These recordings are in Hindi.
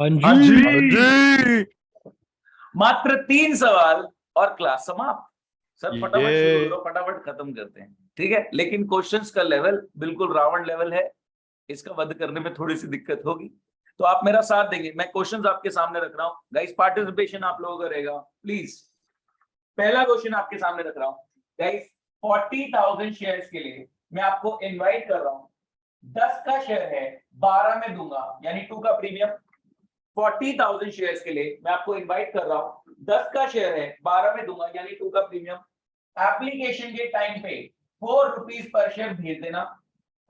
हाँ हाँ जी। जी। मात्र 3 सवाल और क्लास समाप्त। सर फटाफट शुरू ये करो, फटाफट खत्म करते हैं, ठीक है। लेकिन क्वेश्चंस का लेवल बिल्कुल रावण लेवल है, इसका वध करने में थोड़ी सी दिक्कत होगी, तो आप मेरा साथ देंगे। मैं क्वेश्चंस आपके सामने रख रहा हूं गाइस, पार्टिसिपेशन आप लोगों का रहेगा प्लीज। पहला क्वेश्चन आपके सामने रख रहा हूं गाइस, 40,000 शेयर्स के लिए मैं आपको इनवाइट कर रहा हूं। 10 का शेयर है, 12 में दूंगा, यानी 2 का प्रीमियम। 40,000 शेयर्स के लिए मैं आपको इनवाइट कर रहा हूं। 10 का शेयर है, 12 में दूंगा, यानी 2 का प्रीमियम। एप्लीकेशन के टाइम पे 4 रुपीज पर शेयर भेज देना।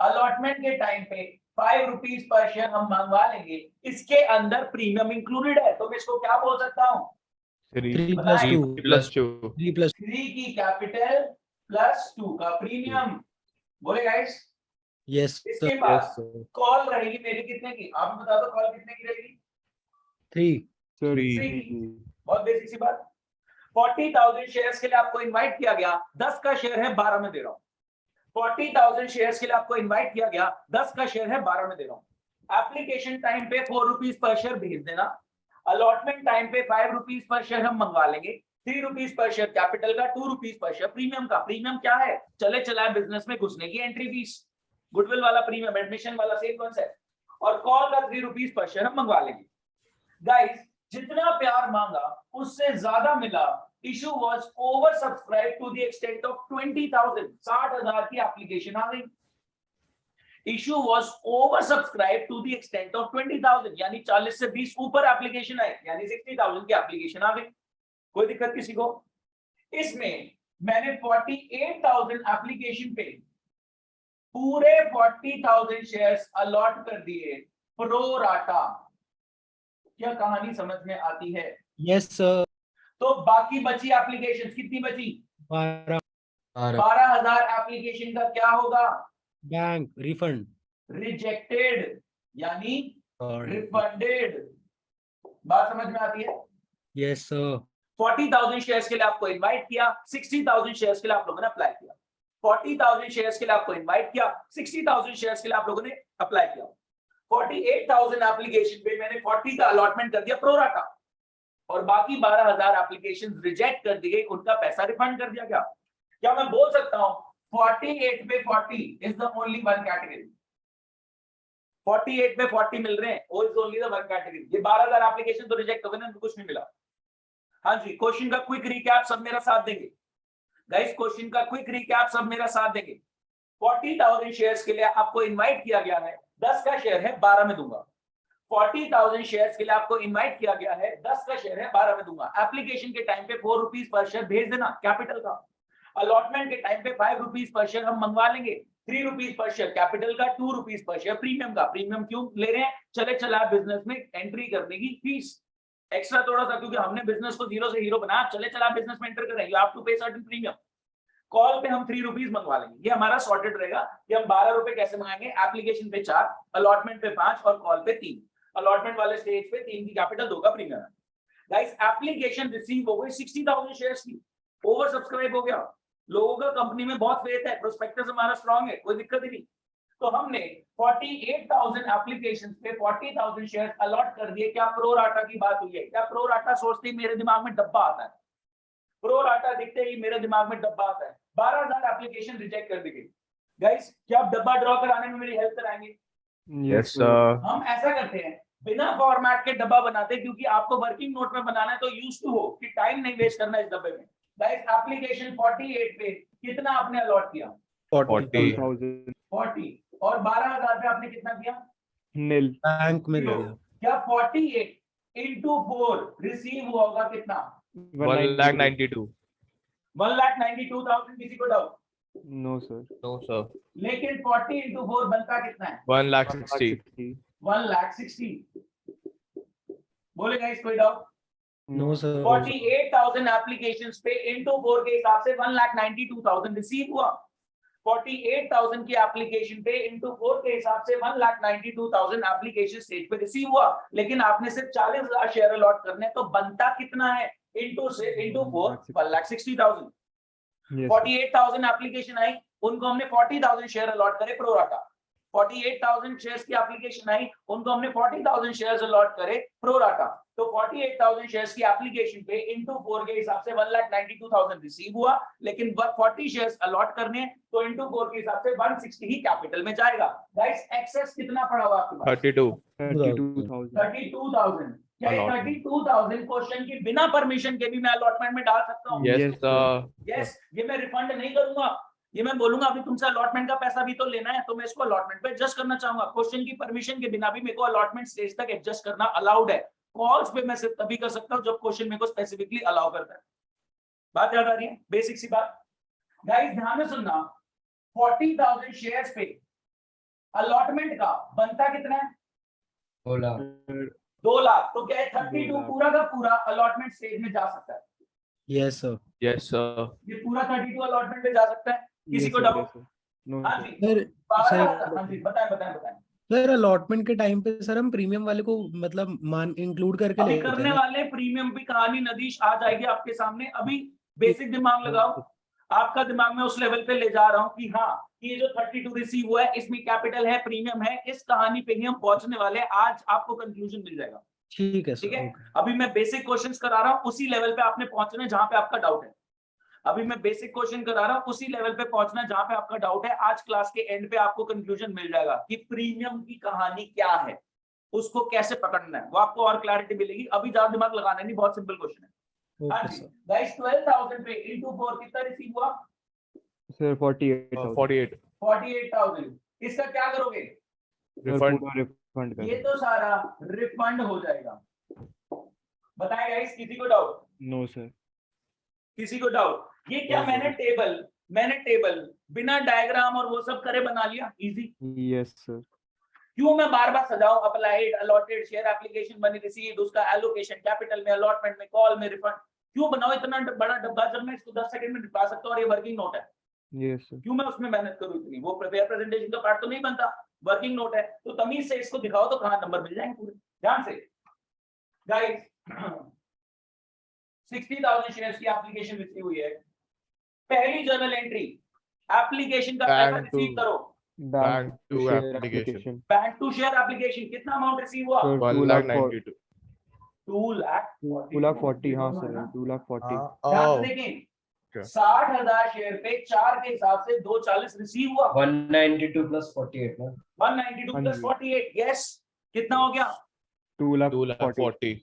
अलॉटमेंट के टाइम पे 5 रुपीज पर शेयर हम मंगवा लेंगे। इसके अंदर प्रीमियम इंक्लूडेड है, तो मैं इसको क्या बोल सकता हूँ? 3 बताएं। + 2 +2 3 + 3 की कैपिटल प्लस 2 का प्रीमियम। बोले गाइस। यस इसके सर। बाद कॉल रहेगी मेरी कितने की, आप बता दो कॉल कितने की रहेगी? 3 3 की। बहुत बेसिक सी बात। 40,000 शेयर्स के लिए आपको इनवाइट किया गया, 10 का शेयर है, 12 में दे रहा हूं। 40,000 शेयर्स के लिए आपको इनवाइट किया गया, 10 का शेयर है, 12 में दे रहा हूं। एप्लीकेशन टाइम पे 4 रुपीज पर शेयर भेज देना। अलॉटमेंट टाइम पे 5 रुपीज पर शेयर हम मंगवा लेंगे। 3 रुपीज पर शेयर कैपिटल का, 2 रुपीज पर शेयर प्रीमियम का। प्रीमियम क्या है? चले चलाए बिजनेस में घुसने की एंट्री फीस, गुडविल वाला प्रीमियम, एडमिशन वाला सेम कॉन्सेप्ट। और कॉल का 3 रुपीज पर शेयर हम मंगवा लेंगे। गाइस, जितना प्यार मांगा उससे ज्यादा मिला। Issue was over subscribe to the extent of 20,000। 60,000 की एप्लीकेशन आ गई। Issue was over subscribe to the extent of 20,000, यानी 40 से 20 ऊपर एप्लीकेशन है, यानी 60,000 की एप्लीकेशन आ गई। कोई दिक्कत किसी को? इसमें मैंने 48,000 एप्लीकेशन पे पूरे 40,000 शेयर्स अलॉट कर दिए प्रो राटा। क्या कहानी समझ में आती है? Yes sir. तो बाकी बची एप्लीकेशन कितनी बची? 12 12,000 एप्लीकेशन का क्या होगा? Bank refund. रिजेक्टेड, यानी सॉरी। रिफंडेड। बात समझ में आती है? Yes sir. 40,000 शेयर्स के लिए आपको इनवाइट किया, 60,000 शेयर्स के लिए आप लोगों ने अप्लाई किया। 40,000 शेयर्स के लिए आपको इनवाइट किया, 60,000 शेयर्स के लिए आप लोगों ने अप्लाई किया। 48,000 एप्लीकेशन पे मैंने 40 का अलॉटमेंट कर दिया प्रो राटा, और बाकी 12,000 एप्लीकेशन रिजेक्ट कर दी गई, उनका पैसा रिफंड कर दिया गया। क्या मैं बोल सकता हूं 48 पे 40 is the only one category? 48 पे 40 मिल रहे हैं, वो is only the one category. ये 12,000 एप्लीकेशन तो रिजेक्ट हो गए ना, उनको कुछ नहीं मिला। हाँ जी, क्वेश्चन का क्विक रिकैप सब मेरा साथ देंगे गाइस, क्वेश्चन का क्विक रिकैप सब मेरा साथ देंगे। 40,000 शेयर्स के लिए आपको इनवाइट किया गया है, 10 का शेयर है, 12 में दूंगा। 40,000 शेयर्स के लिए आपको इनवाइट किया गया है, 10 का शेयर है, 12 में दूंगा। एप्लीकेशन के टाइम पे 4 रुपीज पर शेयर भेज देना कैपिटल का। अलॉटमेंट के टाइम पे 5 रुपीज पर शेयर हम मंगवा लेंगे। 3 रुपीज पर शेयर कैपिटल का, 2 रुपीज पर शेयर प्रीमियम का। प्रीमियम क्यों ले रहे हैं? चले चला बिजनेस में एंट्री करने की फीस एक्स्ट्रा थोड़ा सा, क्योंकि हमने बिजनेस को जीरो से हीरो बनाया, चले चला बिजनेस में एंटर कर रहे हैं, यू हैव टू पे सर्टेन प्रीमियम। कॉल पे हम 3 रुपीज मंगवा लेंगे, ये हमारा सॉर्टेड रहेगा कि हम 12 रुपए कैसे मंगाएंगे। एप्लीकेशन पे 4, अलॉटमेंट पे 5 और कॉल पे 3। अलॉटमेंट वाले स्टेज पे 3 की कैपिटल, 2 का प्रीमियम है। गाइस, एप्लीकेशन रिसीव हो गई 60,000 शेयर्स की, ओवर सब्सक्राइब हो गया। लोगों का कंपनी में बहुत फेथ है, प्रोस्पेक्टस हमारा स्ट्रांग है, कोई दिक्कत ही नहीं। तो हमने 48,000 एप्लीकेशंस पे 40,000 शेयर्स अलॉट कर दिए। क्या प्रो राटा की बात हुई है? क्या प्रो राटा सोचते ही मेरे दिमाग में डब्बा आता है? प्रो राटा दिखते ही मेरे दिमाग में डब्बा आता है। 12,000 एप्लीकेशन रिजेक्ट कर दी गई। गाइस, क्या आप डब्बा ड्रॉ कराने में मेरी हेल्प कराएंगे? Yes sir. हम ऐसा करते हैं, बिना फॉर्मेट के डब्बा बनाते, क्योंकि आपको वर्किंग नोट में बनाना है, तो यूज टू हो कि टाइम नहीं वेस्ट करना इस डब्बे में। गाइस, एप्लीकेशन 48 पे कितना आपने अलॉट किया? 40। और 12,000 पे आपने कितना किया? नील बैंक में दे दिया। क्या 48 इंटू 4 रिसीव हुआ होगा कितना? 1,92,000। 1,92,000। किसी को डाउट? No sir. लेकिन 40 इंटू 4 बनता कितना है? 1,60,000। 1,60,000। बोले गाइस, कोई डाउट? No sir. 48,000 एप्लीकेशंस पे इंटू 4 के हिसाब से 1,92,000 रिसीव हुआ। 48,000 की एप्लीकेशन पे इंटू 4 के हिसाब से 1,92,000 एप्लीकेशन स्टेज पे रिसीव हुआ। लेकिन आपने सिर्फ 40,000 शेयर अलॉट करने, तो बनता कितना है? इंटू 4 1,60,000। 48,000 एप्लीकेशन आई, उनको हमने 40,000 शेयर अलॉट करे प्रो राटा। 48,000 शेयर्स की एप्लीकेशन आई, उनको हमने 40,000 शेयर्स अलॉट करे प्रो राटा, तो 48,000 शेयर्स की एप्लीकेशन पे इनटू 4 के हिसाब से 1,92,000 रिसीव हुआ, लेकिन 40 शेयर्स अलॉट करने हैं तो इनटू 4 के हिसाब से 160 ही कैपिटल में जाएगा। गाइस एक्सेस कितना पड़ा हुआ आपके पास? 32,000 32,000। क्या Allotment. 32,000 क्वेश्चन की बिना परमिशन के भी मैं अलॉटमेंट में डाल सकता हूँ? yes यस, ये मैं रिफंड नहीं करूंगा, ये मैं बोलूंगा अभी तुमसे अलॉटमेंट का पैसा भी तो लेना है, तो मैं इसको अलॉटमेंट पे एडजस्ट करना चाहूंगा। क्वेश्चन की परमिशन के बिना भी मेरे को अलॉटमेंट स्टेज तक एडजस्ट करना अलाउड है। कॉल्स पे मैं सिर्फ तभी कर सकता हूं जब क्वेश्चन मेरे को स्पेसिफिकली अलाउ करता है। बात याद आ रही है? बेसिक सी बात। गाइस ध्यान से सुनना, 40,000 शेयर्स पे अलॉटमेंट का बनता कितना है? 2 लाख। तो क्या है 32 पूरा का पूरा अलॉटमेंट स्टेज में जा सकता है? Yes, sir. yes sir ये पूरा 32 अलॉटमेंट में जा सकता है? किसी को डाउट? no हाँ sir. जी, सर 12,000। हाँ जी, बताएं। सर अलॉटमेंट के टाइम पे सर हम प्रीमियम वाले को मतलब मान इंक्लूड करके अभी लेते हैं करने ना? वाले प्रीमियम की कहानी नदीश आ जाएगी आपके सामने। अभी बेसिक दिमाग लगाओ, आपका दिमाग में उस लेवल पे ले जा रहा हूं कि हाँ, ये जो 32 रिसीव हुआ है इसमें कैपिटल है, प्रीमियम है, इस कहानी पे ही हम पहुंचने वाले हैं। आज आपको कंक्लूजन मिल जाएगा। ठीक है ठीक सर। है, ओके। अभी मैं बेसिक क्वेश्चंस करा रहा हूं, उसी लेवल पे आपने पहुंचना है जहां पे आपका डाउट है। अभी मैं बेसिक क्वेश्चन करा रहा हूं, उसी लेवल पे पहुंचना है जहां पे आपका डाउट है। आज क्लास के एंड पे आपको कंक्लूजन मिल जाएगा कि प्रीमियम की कहानी क्या है, उसको कैसे पकड़ना है, वो आपको और क्लैरिटी मिलेगी। अभी ज्यादा दिमाग लगाना नहीं, बहुत सिंपल क्वेश्चन है। हाँ ओके जी सर। गाइस, 12,000 पे इनटू 4 कितना रिसीव हुआ? sir 48,000 48,000। इसका क्या करोगे? refund refund ये तो सारा रिफंड हो जाएगा। बताएं गाइस, किसी को डाउट? no sir किसी को डाउट? ये क्या Yes, मैंने टेबल बिना डायग्राम और वो सब करे बना लिया? इजी। yes sir क्यों मैं बार बार सजाऊं? अप्लाइड, अलॉटेड, शेयर एप्लीकेशन बनी, रिसीव्ड, उसका एलोकेशन, कैपिटल में, अलॉटमेंट में, कॉल में, रिफंड। क्यों बनाओ इतना बड़ा डब्बा जब मैं इसको 10 सेकंड में निपटा सकता हूं और ये वर्किंग नोट है? yes sir क्यों मैं उसमें मेहनत करूं इतनी? वो प्रेजेंटेशन का पार्ट तो नहीं बनता, वर्किंग नोट है। तो तमीज से इसको दिखाओ तो कहां नंबर मिल जाएंगे पूरे। ध्यान से गाइस, 60,000 शेयर्स की एप्लीकेशन रिसीव हुई है। पहली जर्नल एंट्री, एप्लीकेशन का पैसा Bank to- रिसीव करो। bank to share application bank to share application कितना अमाउंट रिसीव हुआ? sir 1,92,000 2,40,000। हाँ सर 2,40,000 ध्यान से देखें, Okay. 60,000 शेयर पे 4 के हिसाब से 240 रिसीव हुआ। 192 plus 48 ना 192 प्लस 48, यस कितना हो गया? 2,40,000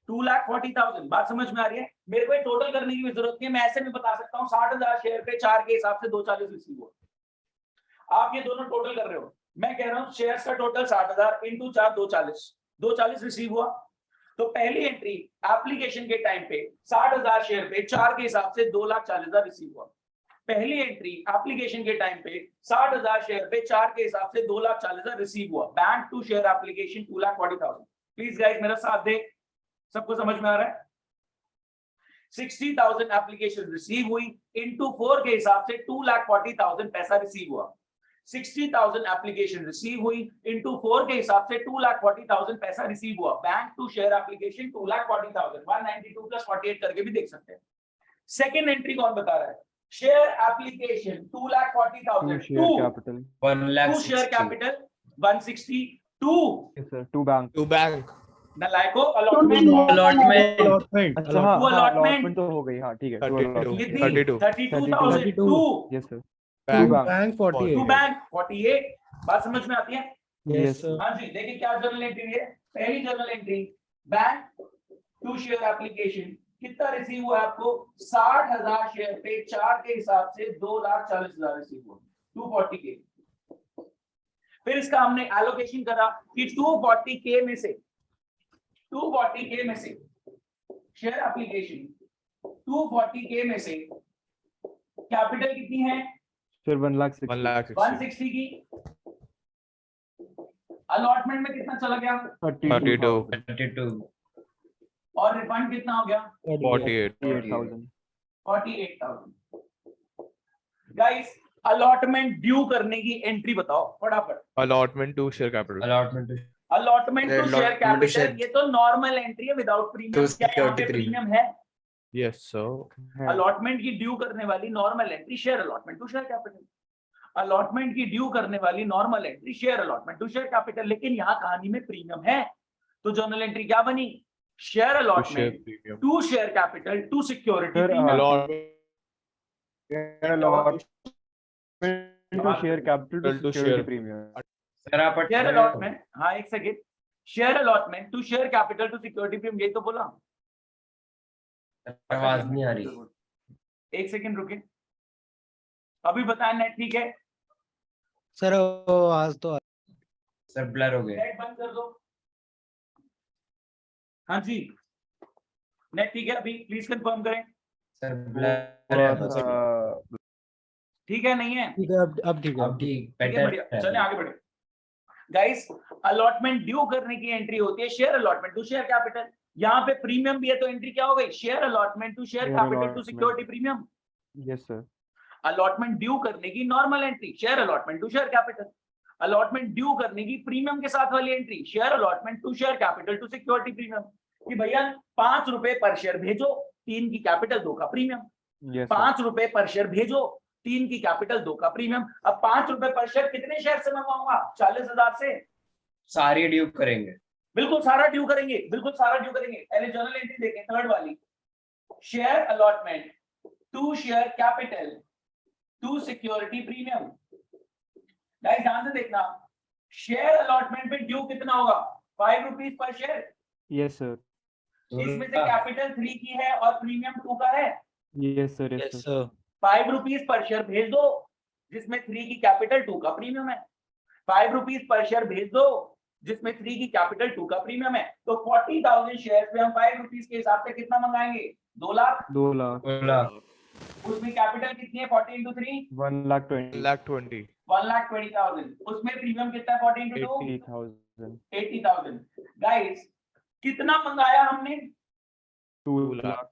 2,40,000। बात समझ में आ रही है? मेरे को टोटल करने की भी जरूरत नहीं है, मैं ऐसे भी बता सकता हूँ 60,000 शेयर पे 4 के हिसाब से 240 रिसीव हुआ। आप ये दोनों टोटल कर रहे हो, मैं कह रहा हूँ शेयर्स का टोटल 60,000 इंटू 4 240 रिसीव हुआ। तो पहली एंट्री एप्लीकेशन के टाइम पे 60,000 शेयर पे 4 के हिसाब से 2,40,000 रिसीव हुआ। पहली एंट्री एप्लीकेशन के टाइम पे 60,000 शेयर पे 4 के हिसाब से 2,40,000 रिसीव हुआ। Bank to share application 2,40,000। Please guys मेरा साथ दे, सबको समझ में आ रहा है? 60,000 एप्लीकेशन रिसीव हुई, इनटू 4 के हिसाब से 2,40,000 पैसा रिसीव हुआ। 60,000 एप्लीकेशन रिसीव हुई, इनटू 4 के हिसाब से 2,40,000 पैसा रिसीव हुआ। Bank to share application 2,40,000, 192 plus 48 करके भी देख सकते हैं। सेकेंड एंट्री कौन बता रहा है? Share application 2,40,000 share capital 2 share 1,60,000 capital 162 yes sir 2 bank नलायको अलॉटमेंट Allotment. अच्छा हाँ Two allotment. allotment तो हो गई हाँ ठीक है 32 कितनी? 32 32,002 yes sir Two bank. bank 48. 2 bank 48। बात समझ में आती है? Yes, Yes, sir. हाँ जी, देखिए क्या जर्नल एंट्री है। पहली journal entry, bank to share application कितना रिसीव हुआ आपको? 60,000 शेयर पे 4 के हिसाब से 2,40,000 रिसीव हुआ, 240 के। फिर इसका हमने एलोकेशन करा कि 240 के में से शेयर एप्लीकेशन 240 के में से कैपिटल कितनी है? sir 1,60,000 160 की। अलॉटमेंट में कितना चला गया? 32,000 32 और रिफंड कितना हो गया? 48,000 48,000। गाइस अलॉटमेंट ड्यू करने की एंट्री बताओ फटाफट। allotment to share capital allotment to share Allotment to capital, share. ये तो नॉर्मल एंट्री है विदाउट प्रीमियम। To क्या यहाँ पे security प्रीमियम है? yes sir है। अलॉटमेंट की ड्यू करने वाली normal entry share allotment to share capital. Allotment की ड्यू करने वाली normal entry share allotment to share capital, लेकिन यहाँ कहानी में प्रीमियम है, तो जर्नल एंट्री क्या बनी? Share To share allotment premium. To share capital to security Sir, premium. Allotment to share capital to to security share. premium. Sir, आप शेयर अलॉटमेंट, हाँ एक second, share allotment to share capital to security premium, यही तो बोला। आवाज नहीं आ रही। एक सेकंड रुके, अभी बताया नेट ठीक है? सर आज तो सर ब्लर हो गए। नेट बंद कर दो। हाँ जी, नेट ठीक है अभी? प्लीज कंफर्म करें। सर ब्लर ठीक है नहीं है? ठीक है, अब ठीक है, ठीक है बढ़िया, चलें आगे बढ़े। गाइस, अलॉटमेंट ड्यू करने की एंट्री होती है share allotment to share capital. यहाँ पे प्रीमियम भी है तो एंट्री क्या हो गई? Share allotment to share Share capital to allotment. Security premium. yes sir. Allotment due करने की normal entry share allotment to share capital. Allotment due करने की प्रीमियम के साथ वाली entry share allotment to share capital to security premium, कि भैया 5 रुपए पर शेयर भेजो, 3 की कैपिटल 2 का प्रीमियम। yes sir. 5 रुपए पर शेयर भेजो, 3 की कैपिटल 2 का प्रीमियम। अब 5 रुपए पर शेयर कितने शेयर से मंगवाऊंगा? 40,000 से। सारी ड्यू करेंगे। बिल्कुल सारा ड्यू करेंगे, बिल्कुल सारा ड्यू करेंगे। पहले जर्नल एंट्री देखें, थर्ड वाली, share allotment to share capital to security premium. Guys ध्यान से देखना, शेयर अलॉटमेंट पे ड्यू कितना होगा? 5 rupees per share. yes sir. इसमें से कैपिटल 3 की है और प्रीमियम 2 का है। yes sir. yes yes sir. Sir 5 rupees per share भेज दो, जिसमें 3 की कैपिटल 2 का प्रीमियम है। 5 रुपीज पर शेयर भेज दो, जिसमें 3 की कैपिटल 2 का प्रीमियम है। तो 40,000 शेयर पे हम 5 रुपीज के हिसाब से कितना मंगाएंगे? 2 लाख। 2 lakh. उसमें कैपिटल कितनी है? 40 into 3 1,20,000. 1,20,000. 1,20,000। उसमें प्रीमियम कितना है? 40 into 2 80,000. 80,000। गाइस कितना मंगाया हमने? 2 2 lakh.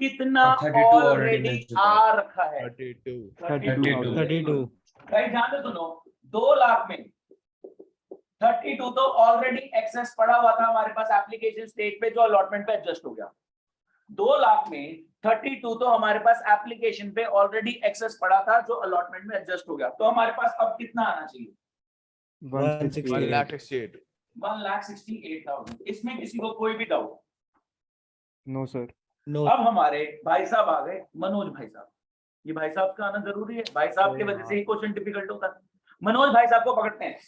कितना 32 already ऑलरेडी मिल चुका आ रखा है? 32. 32,000. 32 गाइस ध्यान से सुनो, 2 लाख में 32 तो ऑलरेडी एक्सेस पड़ा हुआ था हमारे पास एप्लीकेशन स्टेज पे, जो अलॉटमेंट पे एडजस्ट हो गया। 2 लाख में 32 तो हमारे पास एप्लीकेशन पे ऑलरेडी एक्सेस पड़ा था, जो अलॉटमेंट में एडजस्ट हो गया। तो हमारे पास अब कितना आना चाहिए? 168. 1,68,000. 1,68,000। इसमें किसी को कोई भी डाउट? no sir. नो अब हमारे भाई साहब आ गए, मनोज भाई साहब। ये भाई साहब का आना जरूरी है, भाई साहब की वजह से ही क्वेश्चन डिफिकल्ट होता है। मनोज भाई साहब को पकड़ते हैं।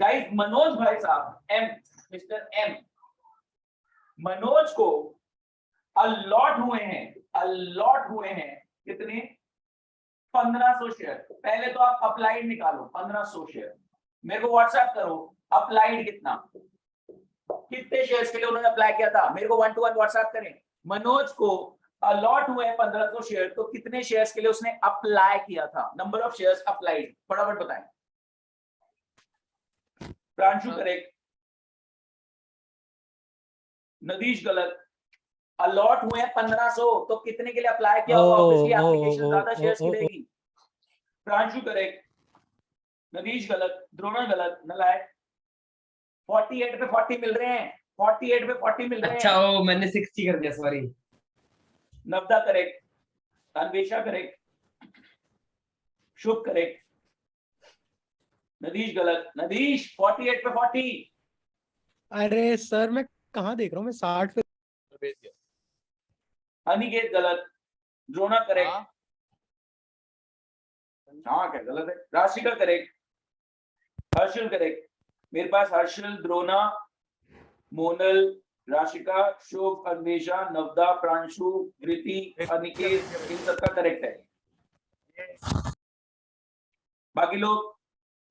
गाइस मनोज भाई साहब, एम, मिस्टर एम, मनोज को अलॉट हुए हैं कितने? 1500 शेयर। पहले तो आप अप्लाइड निकालो, 1500 शेयर मेरे को व्हाट्सएप करो। अप्लाइड कितना, कितने शेयर्स के लिए उन्होंने अप्लाई किया था? मेरे को 1 to 1 व्हाट्सएप करें। मनोज को अलॉट हुए 1500 शेयर, तो कितने शेयर्स के लिए उसने अप्लाई किया था? नंबर ऑफ शेयर्स अप्लाइड, फटाफट बताएं। प्रांशु करेक्ट, नदीश गलत। अलॉट हुए 1500, तो कितने के लिए अप्लाई किया होगा? ऑब्वियसली एप्लीकेशन ज्यादा शेयर्स की देगी। प्रांशु करेक्ट, नदीश गलत, द्रोणा गलत, नलायक। 48 पे 40 मिल रहे हैं, 48 पे 40 मिल रहे हैं। अच्छा ओ मैंने 60 कर दिया, सॉरी। नवदा करेक्ट, अन्वेषा करेक्ट, शुभ करेक्ट, नदीश गलत। नदीश 48 पे 40। अरे सर मैं कहाँ देख रहा हूँ, मैं 60 पे। अनिकेत गलत, द्रोणा करेक्ट। हाँ क्या गलत है? Rashika correct, Harshal correct. मेरे पास हर्षल, द्रोणा, मोनल, राशिका, शुभ, अन्वेषा, नवदा, प्रांशु, धृति, अनिकेत, इन सबका करेक्ट है। बाकी लोग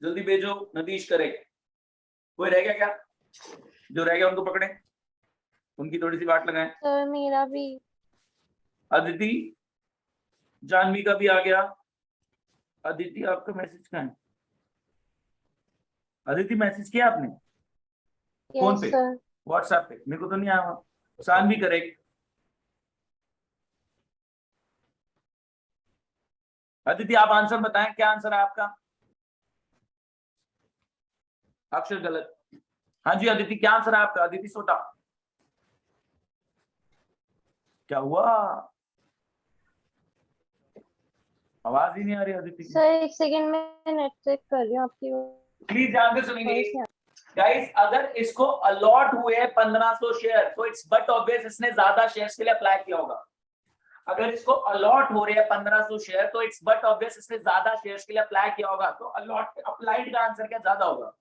जल्दी भेजो। नदीश करेक्ट। कोई रह गया क्या? जो रह गया उनको पकड़े, उनकी थोड़ी सी बात लगाएं। सर मेरा भी। अदिति, जानवी का भी आ गया। अदिति आपका मैसेज कहाँ है? अदिति मैसेज किया आपने? फोन यस पे? सर। व्हाट्सएप पे? मेरे को तो नहीं आया हुआ। सानवी करेक्ट। अदिति आप आंसर बताएं, क्या आंसर है आपका? अक्षर गलत। हाँ जी अदिति, क्या आंसर है आपका? अदिति सोटा, क्या हुआ? आवाज ही नहीं आ रही अदिति की। सर एक सेकंड में नेट चेक कर रही हूँ आपकी प्लीज ध्यान से सुनेंगे वॉइस नहीं गाइस। अगर इसको अलॉट हुए 1500 शेयर तो इट्स बट ऑब्वियस इसने ज्यादा शेयर्स के लिए अप्लाई किया होगा। अगर इसको अलॉट हो रहे हैं 1500 शेयर तो इट्स बट ऑब्वियस इसने ज्यादा शेयर्स के लिए अप्लाई किया होगा। तो अलॉट अप्लाइड का आंसर क्या ज्यादा होगा।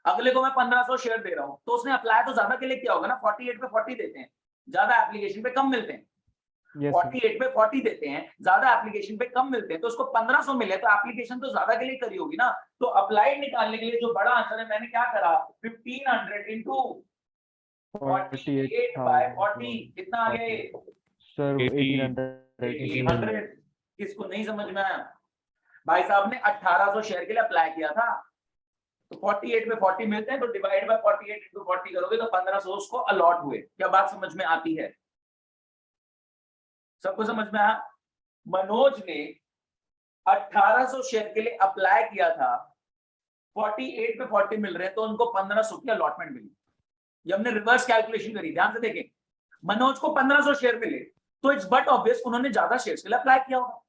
अगले को मैं 1500 शेयर दे रहा हूं तो उसने अप्लाई तो ज्यादा के लिए किया होगा ना। 48 पे 40 देते हैं, ज्यादा एप्लीकेशन पे कम मिलते हैं। Yes, sir. 48 पे 40 देते हैं, ज्यादा एप्लीकेशन पे कम मिलते हैं। तो उसको 1500 मिले तो एप्लीकेशन तो ज्यादा के लिए करी होगी ना। तो अप्लाइड निकालने के लिए जो बड़ा आंसर है मैंने क्या करा 1500 इंटू 48 बाय 40 कितना आ गया ये Sir, 1800. 1800। किसको नहीं समझ में आया। भाई साहब ने 1800 शेयर के लिए अप्लाई किया था तो 48 में 40 मिलते हैं तो डिवाइड बाय 48 इंटू 40 करोगे तो 1500 उसको अलॉट हुए। क्या बात समझ में आती है। सबको समझ में आया। मनोज ने 1800 शेयर के लिए अप्लाई किया था, 48 पे 40 मिल रहे हैं तो उनको 1500 की अलॉटमेंट मिली। ये हमने रिवर्स कैलकुलेशन करी, ध्यान से देखें। मनोज को 1500 शेयर मिले तो इट्स बट ऑब्वियस उन्होंने ज्यादा शेयर्स के लिए अप्लाई किया होगा।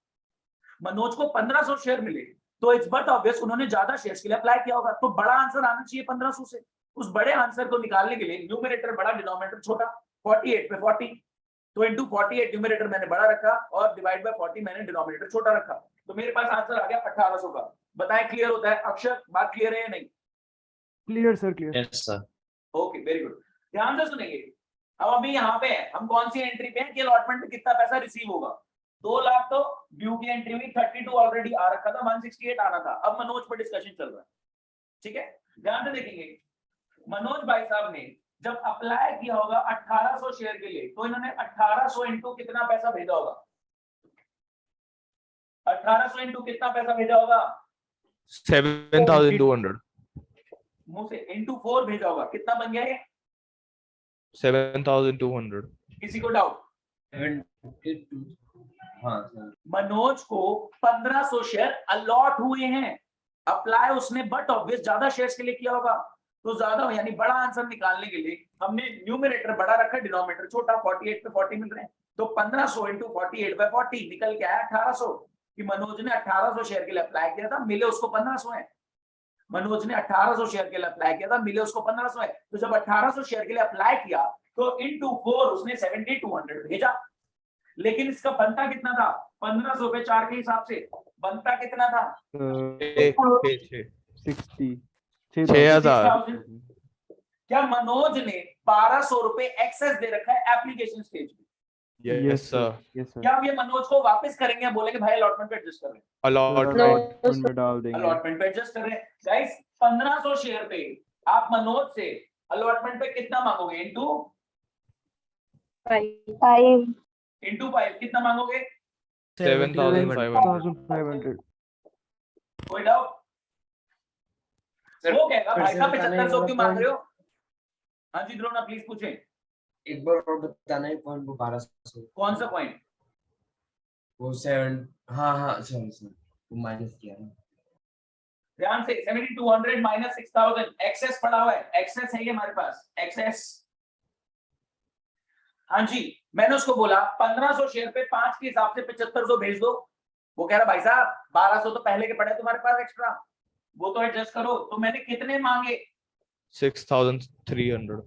मनोज को 1500 शेयर मिले तो इट्स बट ऑब्वियस उन्होंने ज्यादा शेयर्स के लिए अप्लाई किया होगा। तो बड़ा आंसर आना चाहिए 1500 से। उस बड़े आंसर को निकालने के लिए न्यूमरेटर बड़ा डिनोमिनेटर छोटा, 48 पे 40 तो इंटू 48 न्यूमरेटर मैंने बड़ा रखा और डिवाइड बाय 40 मैंने डिनोमिनेटर छोटा रखा। तो मेरे पास आंसर आ गया 1800 का। बताएं क्लियर होता है। अक्षर बात क्लियर है या नहीं। Clear, sir, clear. Yes sir. Okay very good. ध्यान से सुनेंगे। अब अभी यहाँ पे हम कौन सी एंट्री पे हैं कि अलॉटमेंट में कितना पैसा रिसीव होगा। 2 लाख तो ड्यू की एंट्री हुई, 32 ऑलरेडी आ रखा था, 168 आना था। अब मनोज पर डिस्कशन चल रहा है, ठीक है। ध्यान से देखेंगे। मनोज भाई साहब ने जब अप्लाई किया होगा 1800 शेयर के लिए तो इन्होंने 1800 इंटू कितना पैसा भेजा होगा। 1800 इंटू कितना पैसा भेजा होगा। 7,200. मुंह से इंटू 4 भेजा होगा। कितना बन गया ये। 7,200. किसी को डाउट। 72 हाँ सर। मनोज को 1500 शेयर अलॉट हुए हैं, अप्लाई उसने बट ऑब्वियस ज्यादा शेयर्स के लिए किया होगा तो ज्यादा यानी बड़ा आंसर निकालने के लिए हमने न्यूमरेटर बड़ा रखा, डिनोमिनेटर छोटा। 48 पे 40 मिल रहे हैं तो 1500 इंटू 48 बाय 40 निकल के आया 1800 कि मनोज ने 1800 शेयर के लिए अप्लाई किया था, मिले उसको 1500 है। मनोज ने 1800 शेयर के लिए अप्लाई किया था, मिले उसको 1500 है। तो जब 1800 शेयर के लिए अप्लाई किया तो इंटू 4 उसने 7200 भेजा। लेकिन इसका बनता कितना था 1500 पे 4 के हिसाब से बनता कितना था 60. 6,000. क्या मनोज ने 1200 रुपए एक्सेस दे रखा है एप्लीकेशन स्टेज में। Yes, sir. Yes, sir. क्या आप ये मनोज को वापस करेंगे, बोलेंगे भाई अलॉटमेंट पे एडजस्ट कर रहे हैं। Allotment. Allotment में डाल देंगे. अलॉटमेंट पे एडजस्ट कर रहे हैं। गाइस 1500 शेयर पे आप मनोज से अलॉटमेंट पे कितना मांगोगे इंटू 5 कितना मांगोगे 7,500. 7,500. कोई डाउट। वो कहेगा भाई साहब 7500 क्यों मांग रहे हो। हाँ जी द्रोना प्लीज पूछें। एक बार और बताना है पॉइंट वो 1200 कौन सा पॉइंट। वो 7 हाँ सॉरी वो माइनस किया ना। ध्यान से 7200 माइनस 6000 एक्सेस पड़ा हुआ है। एक्सेस है ये हमारे पास एक्सेस। हाँ जी मैंने उसको बोला 1500 शेयर पे 5 के हिसाब से 7500 भेज दो। वो कह रहा भाई साहब 1200 तो पहले के पड़े तुम्हारे पास एक्स्ट्रा, वो तो एडजस्ट करो। तो मैंने कितने मांगे 6,300.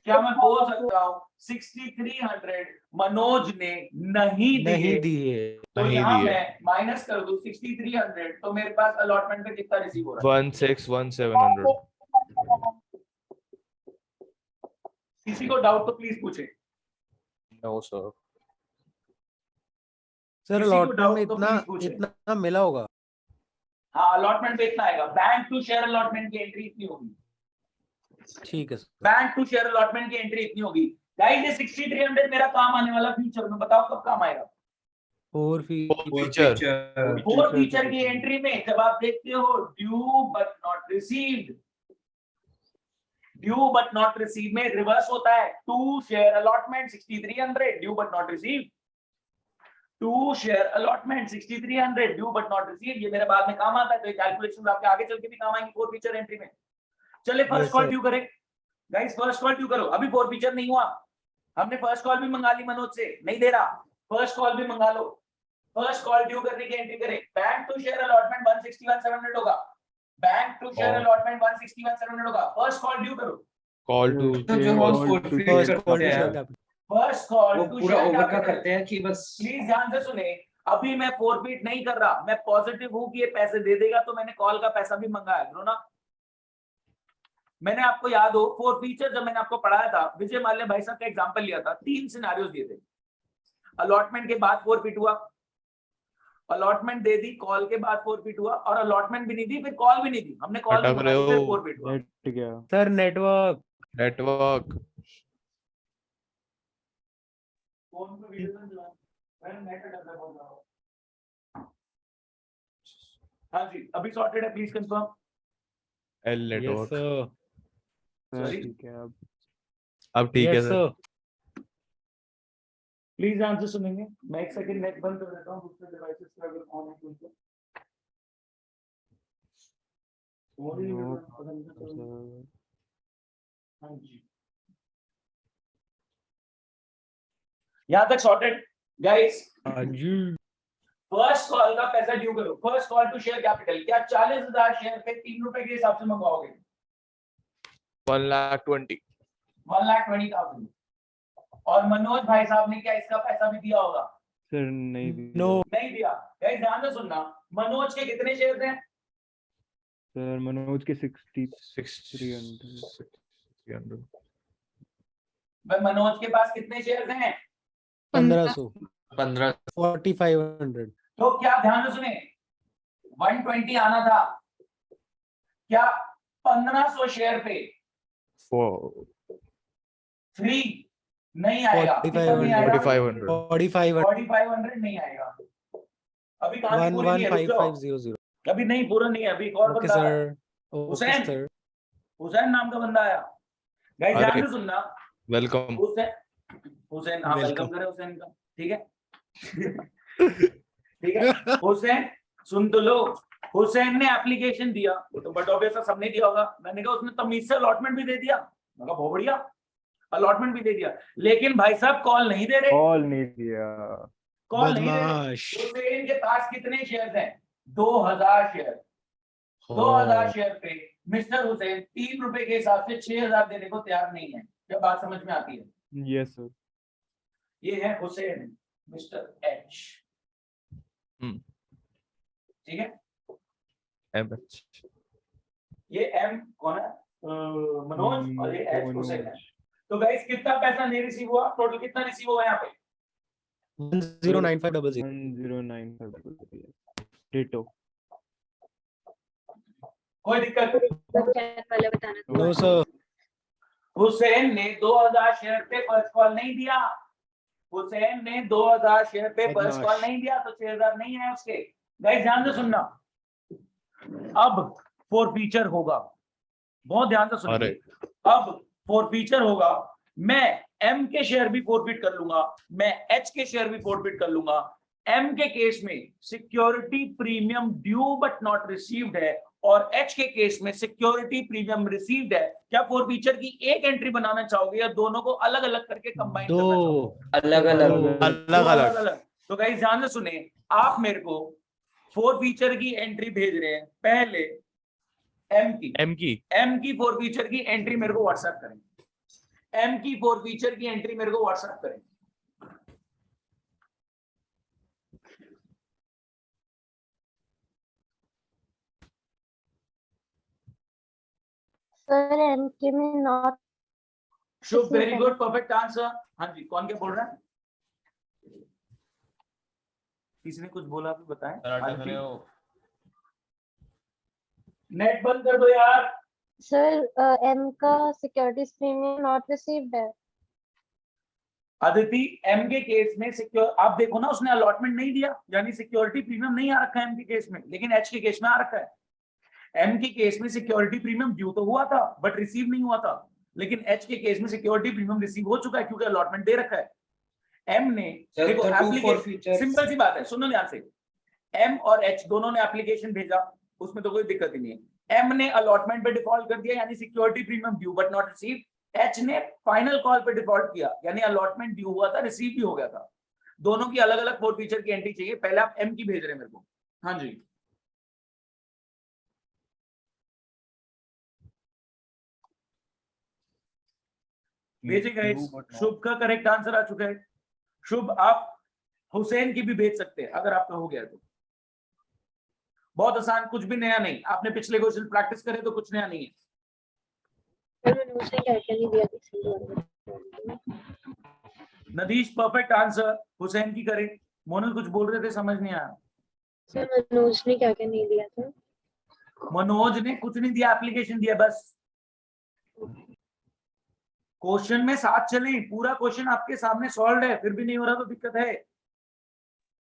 क्या मैं बोल सकता हूँ 6300 मनोज ने नहीं दिए। तो नहीं यहाँ दिए. मैं माइनस कर दूं 6300 तो मेरे पास अलॉटमेंट पे कितना रिसीव हो रहा है 16,1700. किसी को डाउट तो प्लीज पूछे। No, sir. सर किसी को अलॉटमेंट doubt में तो इतना please पूछे। इतना मिला होगा। हाँ अलॉटमेंट पे इतना आएगा। बैंक टू शेयर अलॉटमेंट की एंट्री इतनी होगी। ठीक है sir. Bank to share allotment की एंट्री इतनी होगी। गाइस ये 6300 मेरा काम आने वाला फ्यूचर में, बताओ कब काम आएगा। For Feature. फोर फीचर की एंट्री में जब आप देखते हो due but not received, due but not receive में रिवर्स होता है। To share allotment 6300 due but not receive, to share allotment 6300 due but not receive. ये मेरे बाद में काम आता है तो ये कैलकुलेशंस आपके आगे चल के भी काम आएंगी फोर फीचर एंट्री में। चले फर्स्ट कॉल ड्यू करें। गाइस फर्स्ट कॉल ड्यू करो। अभी फोर फीचर नहीं हुआ, हमने फर्स्ट कॉल भी मंगा ली मनोज से, नहीं दे रहा। फर्स्ट कॉल भी मंगा लो। फर्स्ट कॉल ड्यू करने की एंट्री करें। बैंक टू शेयर अलॉटमेंट 161,700 होगा। बैंक टू शेयर और- अलॉटमेंट 161,700 होगा। फर्स्ट कॉल ड्यू करो। Call to तो जो हम Call to forfeit share first call करते टू हैं, शेयर कैपिटल। फर्स्ट कॉल वो टू पूरा शेयर ओवर का कैपिटल। करते हैं कि बस प्लीज ध्यान से सुने, अभी मैं फोरफीट नहीं कर रहा, मैं पॉजिटिव हूं कि ये पैसे दे देगा, तो मैंने कॉल का पैसा भी मंगाया करो ना। मैंने आपको याद हो फोरफीचर जब मैंने आपको पढ़ाया था, विजय माल्या भाई साहब का एग्जांपल लिया था, 3 सिनेरियोस दिए थे। अलॉटमेंट के बाद फोरफीट हुआ, अलॉटमेंट दे दी, कॉल के बाद फोरफीट हुआ, और अलॉटमेंट भी नहीं दी, फिर कॉल भी नहीं दी, हमने कॉल भी अटक मंगा रहे दी, फिर हो। फोरफीट हुआ। नेट गया। Sir network network. फोन पे वीडियो बंद करो, मैं नेट अटक रहा बोल रहा हूं। हाँ जी, अभी सॉर्टेड है, please confirm. L yes network. Sir, sir Sorry? ठीक है अब। अब ठीक है yes sir. Sir. Please answer सुनेंगे, मैं एक सेकंड नेट बंद कर देता हूं, दूसरे डिवाइसेस पे अगर ऑन है तो No, सर। हाँ जी, यहां तक सॉर्टेड गाइस। हाँ जी। फर्स्ट कॉल का पैसा ड्यू करो। First call to share capital, क्या 40,000 शेयर पे 3 रुपए के हिसाब से मंगवाओगे? 1,20,000. 1,20,000। और मनोज भाई साहब ने क्या इसका पैसा भी दिया होगा? सर नहीं दिया। नो नहीं दिया। गाइस ध्यान से सुनना, मनोज के कितने शेयर हैं? सर मनोज के 300. 6300। भाई मनोज के पास कितने शेयर हैं? 1500 15 4500। तो क्या ध्यान से सुने, 120 आना था, क्या 1500 शेयर पे 3 नहीं आएगा? कितना नहीं आएगा? 4,500. 4500 4500 नहीं आएगा। अभी कहानी पूरी नहीं है, रुक जाओ। 115,500। अभी नहीं, पूरा नहीं है, अभी एक और ओके बंदा आया। Sir, okay Hussain. Sir. Hussain नाम का बंदा आया। गाइस अरे। ध्यान से सुनना, Welcome. हुसैन हाँ, वेलकम Welcome. करें हुसैन का, ठीक है। ठीक है हुसैन, सुन तो लो। हुसैन ने एप्लीकेशन दिया, तो बट ऑब्वियस सबने दिया होगा। मैंने कहा उसने तमीज से अलॉटमेंट भी दे दिया, मैं कहा बहुत बढ़िया, अलॉटमेंट भी दे दिया, लेकिन भाई साहब कॉल नहीं दे रहे, कॉल नहीं दिया। कॉल नहीं दे रहे। बदमाश। हुसैन के पास कितने शेयर हैं? 2000 शेयर। 2000 शेयर पे मिस्टर हुसैन 3 रुपए के हिसाब से 6,000 देने को तैयार नहीं है। क्या बात समझ में आती है? Yes sir. ये है हुसैन, मिस्टर एच, ठीक है। MH. ये एम कौन है? मनोज, और ये एच हुसैन है। तो गाइस कितना पैसा नहीं रिसीव हुआ? टोटल कितना रिसीव हुआ यहाँ पे? 109500। 1095 डिटो। कोई दिक्कत नहीं। चैट वाले बताना था। No sir. हुसैन ने 2000 शेयर पे फर्स्ट कॉल नहीं दिया। हुसैन ने 2000 शेयर पे फर्स्ट बदमाश। कॉल नहीं दिया, तो 6,000 नहीं है उसके। गाइस ध्यान से सुनना, अब फॉरफीचर होगा, बहुत ध्यान से सुनिए। अब फॉरफीचर होगा, मैं एम के शेयर भी फॉरफीट कर लूंगा, मैं एच के शेयर भी फॉरफीट कर लूंगा। एम के केस में security premium due but not received है, और एच के केस में सिक्योरिटी प्रीमियम रिसीव्ड है। क्या फॉरफीचर की एक एंट्री बनाना चाहोगे या दोनों को अलग अलग करके कंबाइन करना चाहोगे? अलग अलग अलग-अलग. अलग। तो गाइस ध्यान से सुने, आप मेरे को फॉरफीचर की एंट्री भेज रहे हैं, पहले एम की फॉरफीचर की एंट्री मेरे को व्हाट्सएप करें। एम की फॉरफीचर की एंट्री मेरे को व्हाट्सएप करें। सर एमके में not Shubh, very good, perfect answer. हाँ जी, कौन क्या बोल रहा है? किसी ने कुछ बोला तो बताएं। नेट बंद कर दो यार। सर एम का सिक्योरिटीज प्रीमियम नॉट रिसीव्ड है। अदिति, एम के केस में सिक्योर, आप देखो ना, उसने अलॉटमेंट नहीं दिया, यानी सिक्योरिटी प्रीमियम नहीं आ रखा है एम के केस में, लेकिन एच के केस में आ रखा है। एम के केस में सिक्योरिटी प्रीमियम ड्यू तो हुआ था बट रिसीव नहीं हुआ था, लेकिन एच के केस में सिक्योरिटी प्रीमियम रिसीव हो चुका है क्योंकि अलॉटमेंट दे रखा है। एम ने देखो एप्लीकेशन, सिंपल सी बात है, सुनो ध्यान से, एम और एच दोनों ने एप्लीकेशन भेजा, उसमें तो कोई दिक्कत ही नहीं है। एम ने अलॉटमेंट पे डिफॉल्ट कर दिया, यानी security premium due but not receive. H ने फाइनल कॉल पे डिफॉल्ट किया, यानी अलॉटमेंट ड्यू हुआ था, रिसीव भी हो गया था। दोनों की अलग अलग फोर फीचर की एंट्री चाहिए। पहले आप एम की भेज रहे हैं मेरे को। हाँ जी, भेजे गए। शुभ का करेक्ट आंसर आ चुका है। शुभ, आप हुसैन की भी भेज सकते हैं अगर आपका हो गया तो। बहुत आसान, कुछ भी नया नहीं। आपने पिछले क्वेश्चन प्रैक्टिस करे तो कुछ नया नहीं है। सर मैंने उसे क्या क्या नहीं दिया था। नदीश परफेक्ट आंसर, हुसैन की करे। मोनल कुछ बोल रहे थे, समझ नहीं आया। सर मनोज ने क्या क्या नहीं दिया था। मनोज ने कुछ नहीं दिया, एप्लीकेशन दिया बस। क्वेश्चन में साथ चले, पूरा क्वेश्चन आपके सामने सॉल्व है, फिर भी नहीं हो रहा तो दिक्कत है।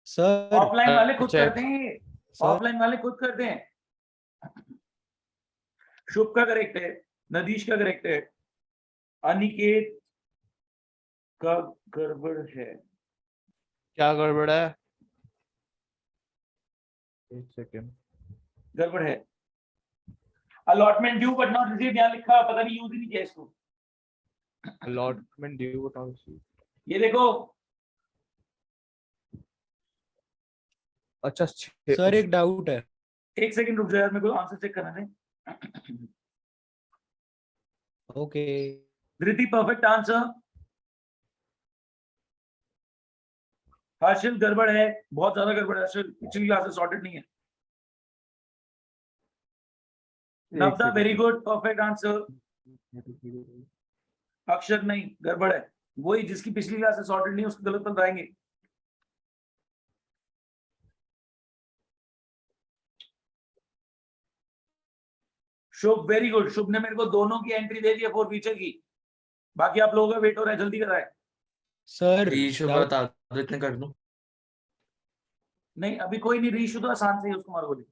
सर ऑफलाइन वाले खुद अच्छा। करते हैं, सर ऑफलाइन वाले खुद करते हैं। शुभ का करेक्ट है, नदीश का करेक्ट है, अनिकेत का गड़बड़ है। क्या गड़बड़ है? एक सेकेंड। गड़बड़ है। Allotment due but not receive यहाँ लिखा, पता नहीं यूज ही नहीं किया इसको। Allotment due but not. ये देखो, अच्छा सर एक डाउट है। एक सेकंड रुक जाओ यार, मेरे को आंसर चेक करना है। ओके धृति परफेक्ट आंसर। हर्षिल गड़बड़ है, बहुत ज्यादा गड़बड़ है हर्षिल, पिछली क्लास से सॉर्टेड नहीं है। नवदा वेरी गुड, परफेक्ट आंसर। अक्षर नहीं, गड़बड़ है। वही जिसकी पिछली क्लास से सॉर्टेड नहीं है उसको गलत बताएंगे। शुभ वेरी गुड, शुभ ने मेरे को दोनों की एंट्री दे दी है फोर फीचर की। बाकी आप लोगों का वेट हो रहा है, जल्दी कराए। सर रीशु डाउट- बता दो, इतने कर दूं। नहीं अभी कोई नहीं, रीशु तो आसान से ही उसको मारो। बोली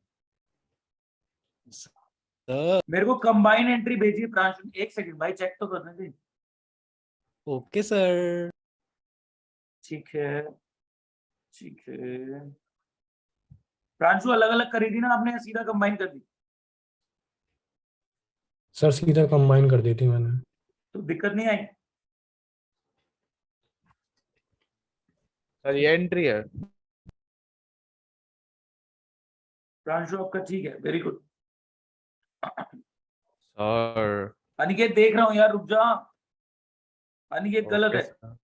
सर मेरे को कंबाइन एंट्री भेजिए प्रांशु। एक सेकंड भाई, चेक तो करने दे। Okay sir. ठीक है, ठीक है। प्रांशु अलग अलग करी थी ना आपने या सीधा कंबाइन कर दी? सर सीधा कंबाइन कर दी थी मैंने। तो दिक्कत नहीं आई? सर ये एंट्री है। प्रांशु आपका ठीक है, वेरी गुड। सर अनिकेत देख रहा हूँ यार, रुक जा। अनिकेत गलत ओके है। सर।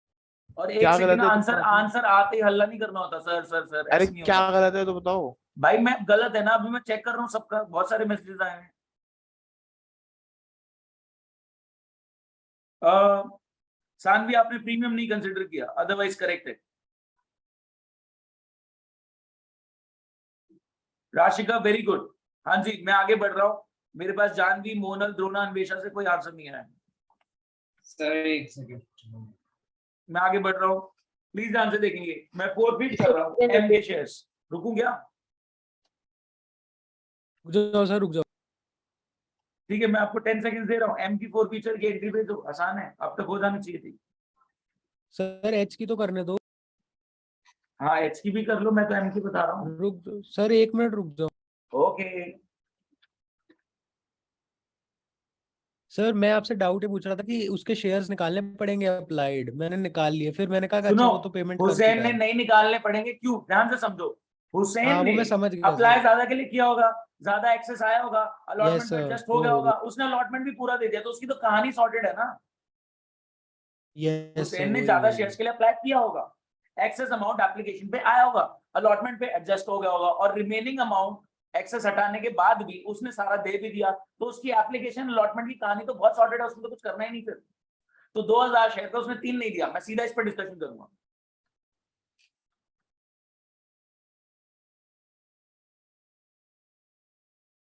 और एक क्या सेकंड, गलत है? आंसर आंसर आते ही हल्ला नहीं करना होता। सर सर सर अरे ऐसे नहीं क्या होता गलत है तो बताओ। भाई। मैं गलत है ना, अभी मैं चेक कर रहा हूँ सबका, बहुत सारे मैसेजेस आए हैं। सानवी आपने प्रीमियम नहीं कंसिडर किया, अदरवाइज करेक्ट है। Rashika very good. हाँ जी, मैं आगे बढ़ रहा हूँ। मेरे पास जानवी, मोनल, द्रोणा, अन्वेषा से कोई आंसर नहीं आया। सर एक सेकंड। मैं आगे बढ़ रहा हूँ, प्लीज आंसर देखेंगे। मैं फोर फीट कर रहा हूँ एमबीए शेयर्स। रुकूं क्या? रुक जाओ सर, रुक जाओ। ठीक है, मैं आपको 10 सेकंड दे रहा हूँ। एम की फोर फीचर की एंट्री पे तो आसान है, अब तक हो जानी चाहिए थी। सर एच की तो करने दो। हाँ एच की भी कर लो, मैं तो एम की बता रहा हूँ। रुक जाओ सर, 1 मिनट रुक जाओ। ओके। सर मैं आपसे डाउट ये पूछ रहा था कि उसके शेयर्स निकालने पड़ेंगे अप्लाइड। मैंने निकाल लिए, फिर मैंने कहा कि सुनो, अच्छा वो तो पेमेंट कर हुसैन चुका ने है। नहीं निकालने पड़ेंगे, क्यों? ध्यान से समझो। हुसैन हाँ वो ने मैं समझ गया अप्लाई सर। ज्यादा के लिए किया होगा, ज्यादा एक्सेस आया होगा, अलॉटमेंट यस में सर, एडजस्ट हो वो गया हो होगा, गया। उसने अलॉटमेंट भी पूरा दे दिया, तो उसकी तो कहानी सॉर्टेड है ना। यस सर, हुसैन ने वही ज्यादा वही। शेयर्स के लिए अप्लाई किया होगा, एक्सेस अमाउंट एप्लीकेशन पे आया होगा, अलॉटमेंट पे एडजस्ट हो गया होगा, और रिमेनिंग अमाउंट एक्सेस हटाने के बाद भी उसने सारा दे भी दिया, तो उसकी एप्लीकेशन अलॉटमेंट की कहानी तो बहुत सॉर्टेड है, उसमें तो कुछ करना ही नहीं फिर। तो 2000 शेयर का उसने 3 नहीं दिया। मैं सीधा इस पर डिस्कशन करूंगा।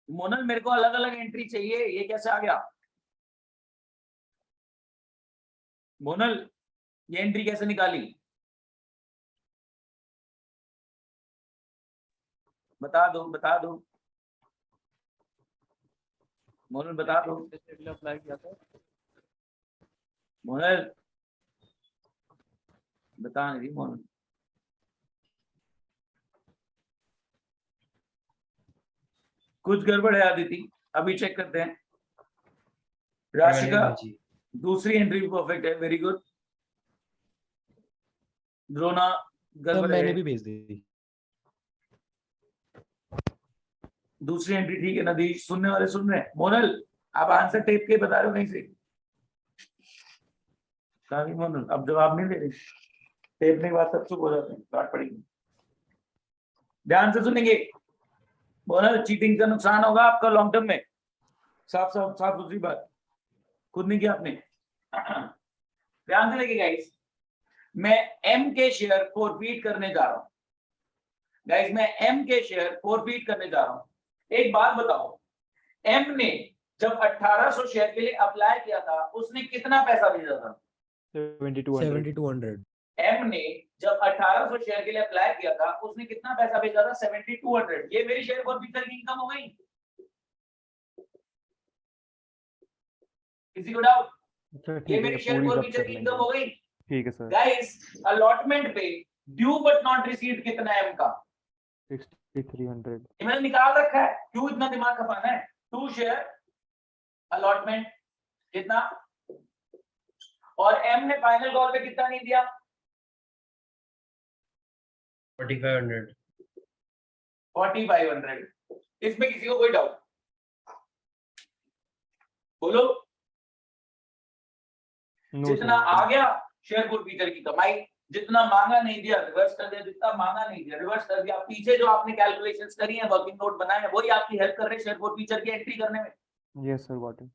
मोनल मेरे को अलग अलग एंट्री चाहिए, ये कैसे आ गया? मोनल ये एंट्री कैसे निकाली? बता दो, बता दो मोनल, बता दो अप्लाई किया था। मोनल, बता नहीं मोनल। कुछ गड़बड़ है आदिति, अभी चेक करते हैं। राशिका दूसरी एंट्री भी परफेक्ट है, वेरी गुड। द्रोणा गड़बड़ मैंने है। भी भेज दी। दूसरी एंट्री ठीक है नदीश, सुनने वाले सुन रहे हैं। मोनल आप आंसर टेप के बता रहे हो कहीं से? कहाँ गई मोनल? अब जवाब नहीं दे रही, टेपने के बाद सब चुप हो जाते हैं, डांट पड़ेगी। ध्यान से सुनेंगे। मोनल चीटिंग का नुकसान होगा आपका लॉन्ग टर्म में, साफ साफ साफ दूसरी बात, खुद नहीं किया आपने। ध्यान से देखिए गाइस, मैं एम के शेयर फॉरफीट करने जा रहा हूं। गाइस मैं एम के शेयर फॉरफीट करने जा रहा हूं। एक बात बताओ, एम ने जब 1800 शेयर के लिए अप्लाई किया था उसने कितना पैसा भेजा था? 7200। 7200। एम ने जब 1800 शेयर के लिए अप्लाई किया था उसने कितना पैसा भेजा था? 7200। ये मेरी शेयर फॉरफीचर की इनकम हो गई। किसी को डाउट? अच्छा ये ठीक है, मेरी शेयर पूरी जब फॉरफीचर कर की लेंगे। इनकम हो गई। ठीक है सर। गाइस अलॉटमेंट पे ड्यू बट नॉट रिसीव्ड कितना है एम का? 6300। ये मैंने निकाल रखा है, क्यों इतना दिमाग खपाना है? 2 शेयर अलॉटमेंट कितना, और एम ने फाइनल कॉल पे कितना नहीं दिया? 4500। 4500। इसमें किसी को कोई डाउट? बोलो। नो जितना सर। आ गया शेयर फॉरफीचर की कमाई, जितना मांगा नहीं दिया रिवर्स कर दिया, जितना मांगा नहीं दिया रिवर्स कर दिया। पीछे जो आपने कैलकुलेशंस करी हैं, वर्किंग नोट बनाए हैं, वही आपकी हेल्प कर रहे हैं शेयर फॉरफीचर की एंट्री करने में, yes sir, got it.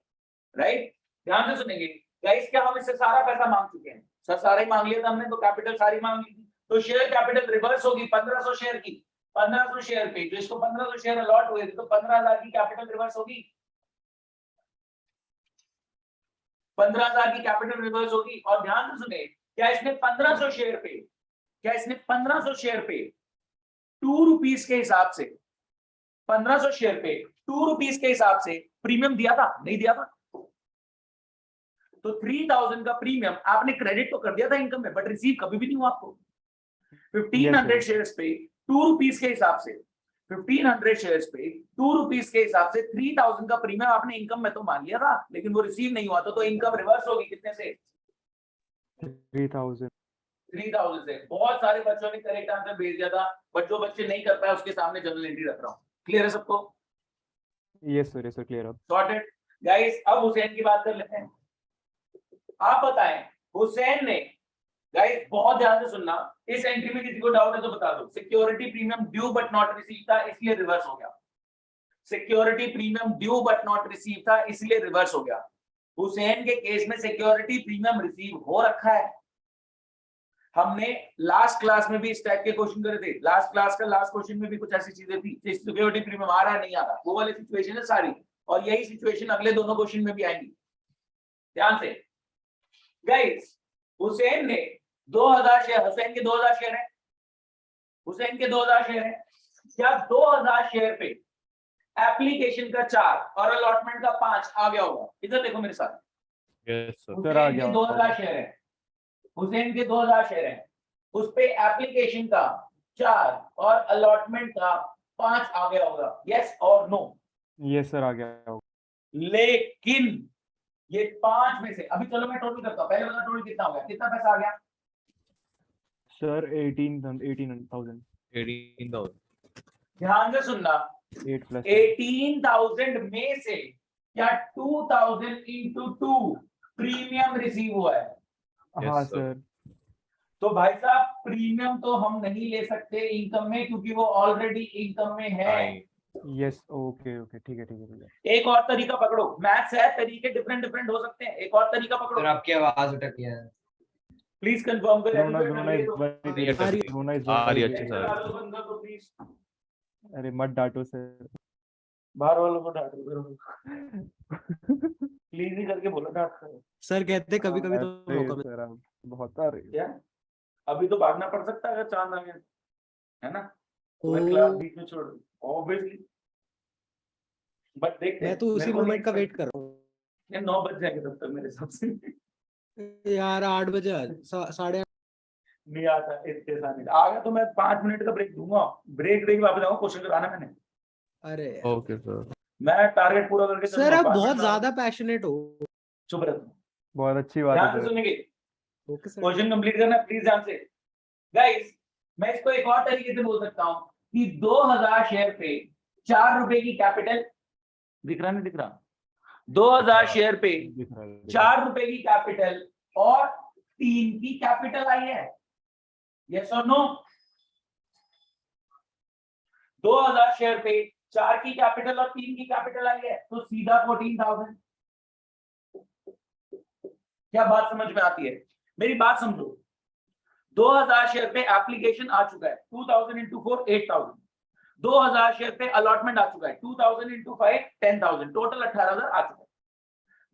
Right? ध्यान से सुनेंगे गाइस, क्या हम इससे सारा पैसा मांग चुके हैं? सर सारा ही मांग लिया था हमने, तो कैपिटल सारी मांग ली थी, तो शेयर कैपिटल रिवर्स होगी 1500 शेयर की। 1500 शेयर पे जो इसको 1500 शेयर अलॉट हुए थे, तो 15000 की कैपिटल रिवर्स होगी। 15000 की कैपिटल रिवर्स होगी। और ध्यान से सुने, क्या इसने 1500 शेयर पे, क्या इसने 1500 शेयर पे 2 रुपीस के हिसाब से, 1500 शेयर पे 2 रुपीस के हिसाब से प्रीमियम दिया था? नहीं दिया था। तो 3000 का प्रीमियम आपने क्रेडिट तो कर दिया था इनकम में, बट रिसीव कभी भी नहीं हुआ आपको। 1500 शेयर्स पे 2 रुपीस के हिसाब से, 1500 शेयर्स पे 2 रुपीस के हिसाब से 3000 का प्रीमियम आपने इनकम में तो मान लिया था, लेकिन वो रिसीव नहीं हुआ, तो इनकम रिवर्स होगी कितने से? 3000। 3000 से। बहुत सारे बच्चों ने करेक्ट आंसर भेज दिया था, बट जो बच्चे नहीं कर पाए उसके सामने जनरल एंट्री रख रहा हूं। क्लियर है सबको? Yes sir, clear up. Sorted. Guys अब हुसैन की बात कर लेते हैं। आप बताएं, हुसैन ने, गाइस बहुत ध्यान से सुनना, इस एंट्री में किसी को डाउट है तो बता दो। Security premium due but not receive था, इसलिए रिवर्स हो गया। Security premium due but not receive था, इसलिए रिवर्स हो गया। हुसैन के केस में सिक्योरिटी प्रीमियम रिसीव हो रखा है। हमने लास्ट क्लास में भी इस टाइप के क्वेश्चन करे थे। लास्ट क्लास का लास्ट क्वेश्चन में भी कुछ ऐसी चीजें थी, सिक्योरिटी प्रीमियम आ रहा है नहीं आ रहा, वो वाली सिचुएशन है सारी, और यही सिचुएशन अगले दोनों क्वेश्चन में भी आएंगी। ध्यान से गाइस, हुसैन ने 2000 शेयर, हुसैन के 2000 शेयर है, हुसैन के 2000 शेयर है। क्या 2000 शेयर पे एप्लीकेशन का 4 और अलॉटमेंट का 5 आ गया होगा? इधर देखो मेरे साथ। Yes, sir. सर आ हुसैन गया के 2000 शेयर है, हुसैन के 2000 शेयर है, उस पे एप्लीकेशन का 4 और अलॉटमेंट का 5 आ गया होगा। यस और नो? यस सर, आ गया। लेकिन ये 5 में से, अभी चलो मैं टोटल करता हूं, पहले बता टोटल कितना हो गया, कितना पैसा आ गया? सर 18,000। 18,000. ध्यान से सुनना, 8 प्लस 18,000 में से क्या 2000 इंटू 2 प्रीमियम रिसीव हुआ है? हाँ Yes, sir. सर। तो भाई साहब प्रीमियम तो हम नहीं ले सकते इनकम में, क्योंकि वो ऑलरेडी इनकम में है। Fine. यस, ओके ओके, ठीक है ठीक है। एक और तरीका पकड़ो, मैथ्स है, तरीके डिफरेंट डिफरेंट हो सकते हैं। एक और तरीका सर पकड़ो, आपकी आवाज अटक गया है। प्लीज कंफर्म करें। रोना इस बार Yes, sir. रोना इस आ रही बार अच्छे से। बंदा को प्लीज, अरे मत डांटो सर। बाहर वालों को डांटो प्लीज ही करके बोलो डांट कर। सर कहते कभी कभी तो अरे मौका सर आप बहुत आ रही है। क्या अभी तो भागना पड़ सकता है अगर चांद आ गया, है ना? ओ, मैं क्लास बीच में छोड़ ऑब्वियसली, बट देखते मैं हैं, तो उसी मेरे को नहीं मोमेंट का expect- वेट कर रहा हूँ। ये 9 बज जाएंगे तब तक मेरे हिसाब से। यार 8 बजे 8:30 नहीं आता इतने सारे आ गया तो मैं 5 मिनट का ब्रेक दूंगा, ब्रेक देके वापस आऊंगा, क्वेश्चन कराना मैंने, अरे Okay, sir. मैं टारगेट पूरा करके सर चलूंगा, आप 5 बहुत मिनट में ज्यादा पैशनेट हो। चुप रहो, बहुत अच्छी बात ध्यान है से सर। सुनेंगे, ओके सर। क्वेश्चन कंप्लीट करना प्लीज ध्यान से। गाइस मैं इसको एक और तरीके से बोल सकता हूं कि 2000 शेयर पे 4 रुपए की कैपिटल, दिख रहा नहीं दिख रहा, 2000 शेयर पे दिख रहा है 4 रुपए की कैपिटल और 3 की कैपिटल आई है, यस और नो? 2000 शेयर पे 4 की कैपिटल और 3 की कैपिटल आई है, तो सीधा 14,000। क्या बात समझ में आती है? मेरी बात समझो, 2000 शेयर पे एप्लीकेशन आ चुका है, 2000 इंटू 4 8,000, 2000 शेयर पे अलॉटमेंट आ चुका है, 2000 इंटू 5 10,000, टोटल 18,000 आ चुका है।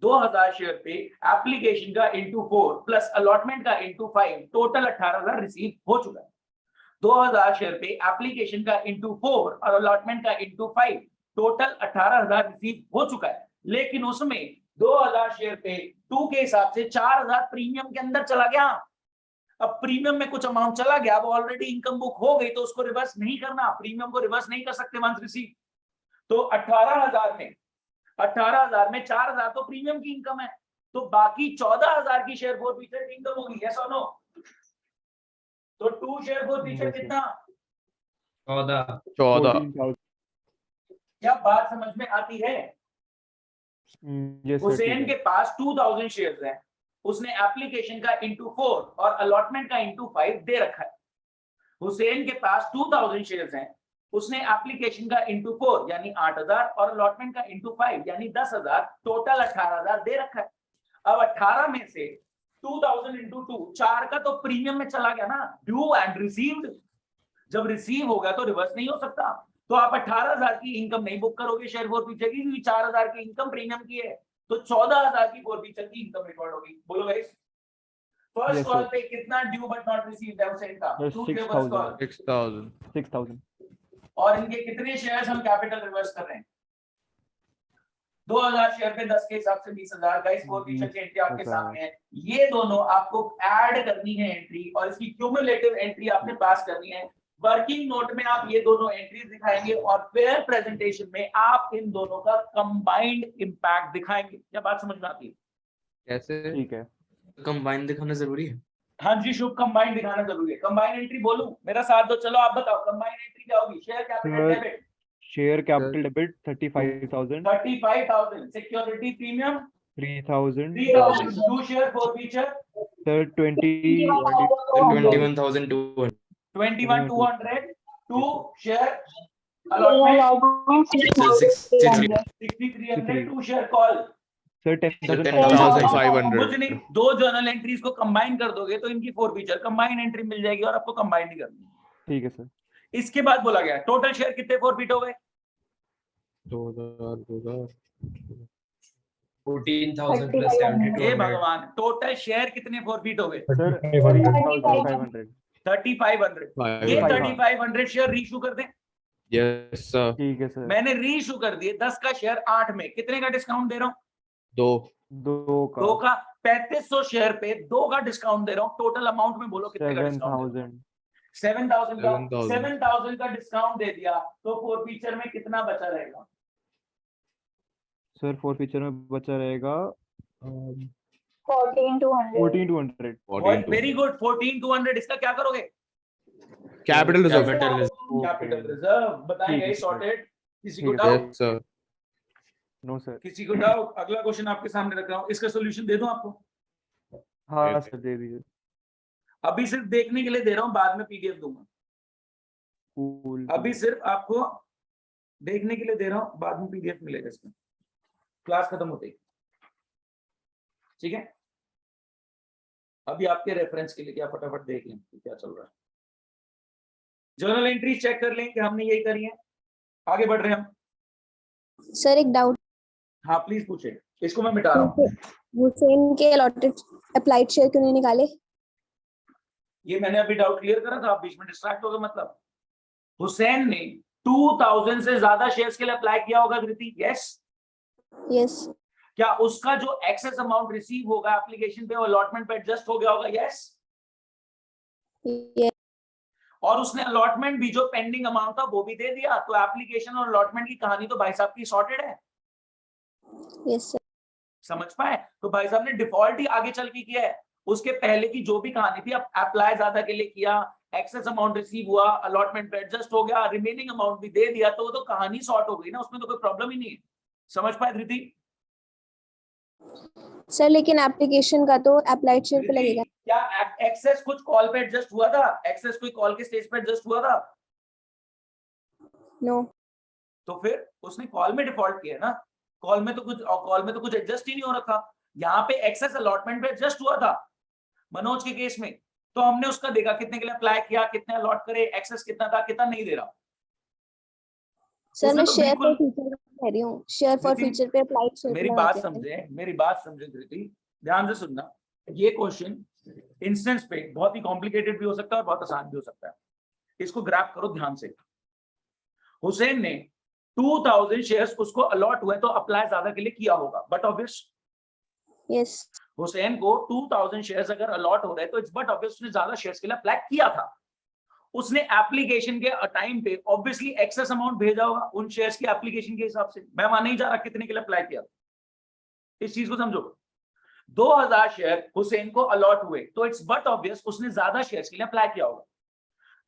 2000 शेयर पे एप्लीकेशन का इंटू 4 प्लस अलॉटमेंट का इंटू 5, टोटल 18,000 रिसीव हो चुका है। 2000 शेयर पे एप्लीकेशन का इंटू 4 और अलॉटमेंट का इंटू 5, टोटल 18,000 रिसीव हो चुका है। लेकिन उसमें 2000 शेयर पे 2 के हिसाब से 4,000 प्रीमियम के अंदर चला गया। अब प्रीमियम में कुछ अमाउंट चला गया, वो ऑलरेडी इनकम बुक हो गई, तो उसको रिवर्स नहीं करना, प्रीमियम को रिवर्स नहीं कर सकते वंस रिसीव। तो 18,000 में 4,000 तो प्रीमियम की इनकम है, तो बाकी 14,000 की शेयर फोरफीचर इनकम होगी, यस और नो? तो 2 शेयर फोरफीचर Yes, sir. कितना? 14। 14। 14,000 क्या बात समझ में आती है? yes sir, हुसैन ठीक के है। पास 2,000 शेयर्स हैं, उसने एप्लीकेशन का इंटू 4 और अलॉटमेंट का इंटू 5 दे रखा है। हुसैन के पास 2,000 शेयर्स हैं, उसने एप्लीकेशन का इंटू 4 यानी 8,000 और अलॉटमेंट का इंटू 5 यानी 10,000, टोटल 18,000 दे रखा है। अब 18 में से 2,000 इंटू 2 4 का तो प्रीमियम में चला गया ना, ड्यू एंड रिसीव्ड। जब रिसीव होगा तो रिवर्स नहीं हो सकता, तो आप 18,000 की इनकम नहीं बुक करोगे शेयर फोरफीचर की, क्योंकि 4,000 की इनकम प्रीमियम की है, तो 14,000 की फोरफीचर की इनकम रिकॉर्ड होगी। बोलो guys, first Yes, call sir. पे कितना ड्यू बट नॉट रिसीव्ड है हुसैन का? Yes, 6,000. 6,000। 6,000 और इनके कितने शेयर्स हम कैपिटल रिवर्स कर रहे हैं? 2000 शेयर पे 10 के हिसाब से 20,000। गाइस फोरफीचर की एंट्री आपके 20,000। सामने है, ये दोनों आपको ऐड करनी है एंट्री, और इसकी क्यूमुलेटिव एंट्री आपने पास करनी है। वर्किंग नोट में आप ये दोनों एंट्रीज दिखाएंगे और फेयर प्रेजेंटेशन में आप इन दोनों का कंबाइंड इंपैक्ट दिखाएंगे। क्या बात समझ में आती है? कैसे? ठीक है। कंबाइन दिखाना जरूरी है। हाँ जी शुभ, कंबाइंड दिखाना जरूरी है। कंबाइंड एंट्री बोलूं, मेरा साथ दो, चलो आप बताओ कंबाइंड एंट्री क्या होगी? Share capital Sir, debit share capital debit 35,000, 35,000, security premium 3,000, 3,000, 2 share forfeiture sir 20, 21,200। 21,200, 2 share allotment 63। 6,300, 2 share call. sir 10,000, 10,500। कुछ नहीं, 2 जर्नल एंट्रीज को कंबाइन कर दोगे तो इनकी फोरफीचर कंबाइन एंट्री मिल जाएगी और आपको कंबाइन नहीं करनी। ठीक है सर। इसके बाद बोला गया टोटल शेयर कितने फोरफीट हो गए? 2,000। 14,000 प्लस हे 7,200। भगवान, टोटल शेयर कितने फोरफीट हो गए? सर 35,000। 3,500। ये 3,500 शेयर रीइशू कर दें? Yes sir। ठीक है सर। मैंने रीइशू कर दिए 10 का शेयर 8 में, कितने का डिस्काउंट दे रहा हूँ? 2। 2 का 3,500 शेयर पे 2 का डिस्काउंट दे रहा हूँ। टोटल अमाउंट में बोलो कितने का डिस्काउंट? 7,000, 7,000 का 7,000। 7,000 का डिस्काउंट दे दिया तो फोरफीचर में कितना बचा रहेगा? सर फॉरफीचर में बचा रहेगा 14,200. 14,200। Very good, 14,200। इसका क्या करोगे? Capital reserve. Capital reserve. बताएंगे ठीक है, सॉर्टेड। किसी को ठीक है, doubt? Yes sir। No sir. किसी को डाउट? अगला क्वेश्चन आपके सामने रख रहा हूँ, इसका सॉल्यूशन दे दूं आपको? हाँ ठीक है। सर दे दीजिए। अभी सिर्फ देखने के लिए दे रहा हूँ, बाद में पीडीएफ दूंगा। कूल। अभी सिर्फ आपको देखने के लिए दे रहा हूँ, बाद में पीडीएफ मिलेगा इसमें क्लास खत्म होते ही। ठीक है, अभी आपके रेफरेंस के लिए क्या फटाफट देख लें कि क्या चल रहा है। जर्नल एंट्रीज चेक कर लें कि हमने यही करी है। आगे बढ़ रहे हैं हम। सर एक डाउट, हाँ प्लीज पूछे, इसको मैं मिटा रहा हूँ। हुसैन के अलॉटेड अप्लाइड शेयर क्यों नहीं निकाले? ये मैंने अभी डाउट क्लियर करा था, आप बीच में डिस्ट्रैक्ट हो गए। मतलब हुसैन ने 2,000 से ज्यादा शेयर्स के लिए अप्लाई किया होगा कृति? यस। यस। क्या उसका जो एक्सेस अमाउंट रिसीव होगा एप्लीकेशन पे वो अलॉटमेंट पे एडजस्ट हो गया होगा? यस। यस। और उसने अलॉटमेंट भी जो पेंडिंग अमाउंट था वो भी दे दिया, तो एप्लीकेशन और अलॉटमेंट की कहानी तो भाई साहब की सॉर्टेड है। Yes sir. समझ पाए? तो भाई साहब ने डिफॉल्ट ही आगे चल के किया है। उसके पहले की जो भी कहानी थी, अब अप्लाई ज्यादा के लिए किया, एक्सेस अमाउंट रिसीव हुआ, अलॉटमेंट पे एडजस्ट हो गया, रिमेनिंग अमाउंट भी दे दिया, तो वो तो कहानी सॉर्ट हो गई ना, उसमें तो कोई प्रॉब्लम ही नहीं है। समझ पाए धृति? सर लेकिन एप्लीकेशन का तो अप्लाइड शेयर पे लगेगा। क्या एक्सेस कुछ कॉल पे एडजस्ट हुआ था? एक्सेस कोई कॉल के स्टेज पे एडजस्ट हुआ था? नो। तो फिर उसने कॉल में डिफॉल्ट किया ना, कॉल में तो कुछ एडजस्ट ही नहीं हो रखा। यहाँ पे एक्सेस अलॉटमेंट पे एडजस्ट हुआ था मनोज के केस में, तो हमने उसका देखा कितने के लिए अप्लाई किया, कितने अलॉट करे, एक्सेस कितना था, कितना नहीं दे रहा। सर उसने मैं तो शेयर फॉर बिल्कुल- फ्यूचर कह रही हूँ, शेयर फॉर धृति, फ्यूचर पे अप्लाइड शेयर मेरी बात समझे धृति, ध्यान से सुनना। ये क्वेश्चन इंस्टेंस पे बहुत ही कॉम्प्लिकेटेड भी हो सकता है और बहुत आसान भी हो सकता है, इसको ग्रैब करो ध्यान से। हुसैन ने 2000 शेयर्स उसको अलॉट हुए तो अप्लाई ज्यादा के लिए किया होगा, बट ऑब्वियस यस। हुसैन को 2000 शेयर्स अगर अलॉट हो रहे तो इट्स बट ऑब्वियस उसने ज्यादा शेयर्स के लिए अप्लाई किया था। उसने एप्लीकेशन के टाइम पे ऑब्वियसली एक्सेस अमाउंट भेजा होगा उन शेयर्स की एप्लीकेशन के हिसाब से। मैं वहां नहीं जा रहा कितने के लिए अप्लाई किया, इस चीज को समझो। 2000 शेयर हुसैन को अलॉट हुए तो इट्स बट ऑब्वियस उसने ज्यादा शेयर्स के लिए अप्लाई किया होगा।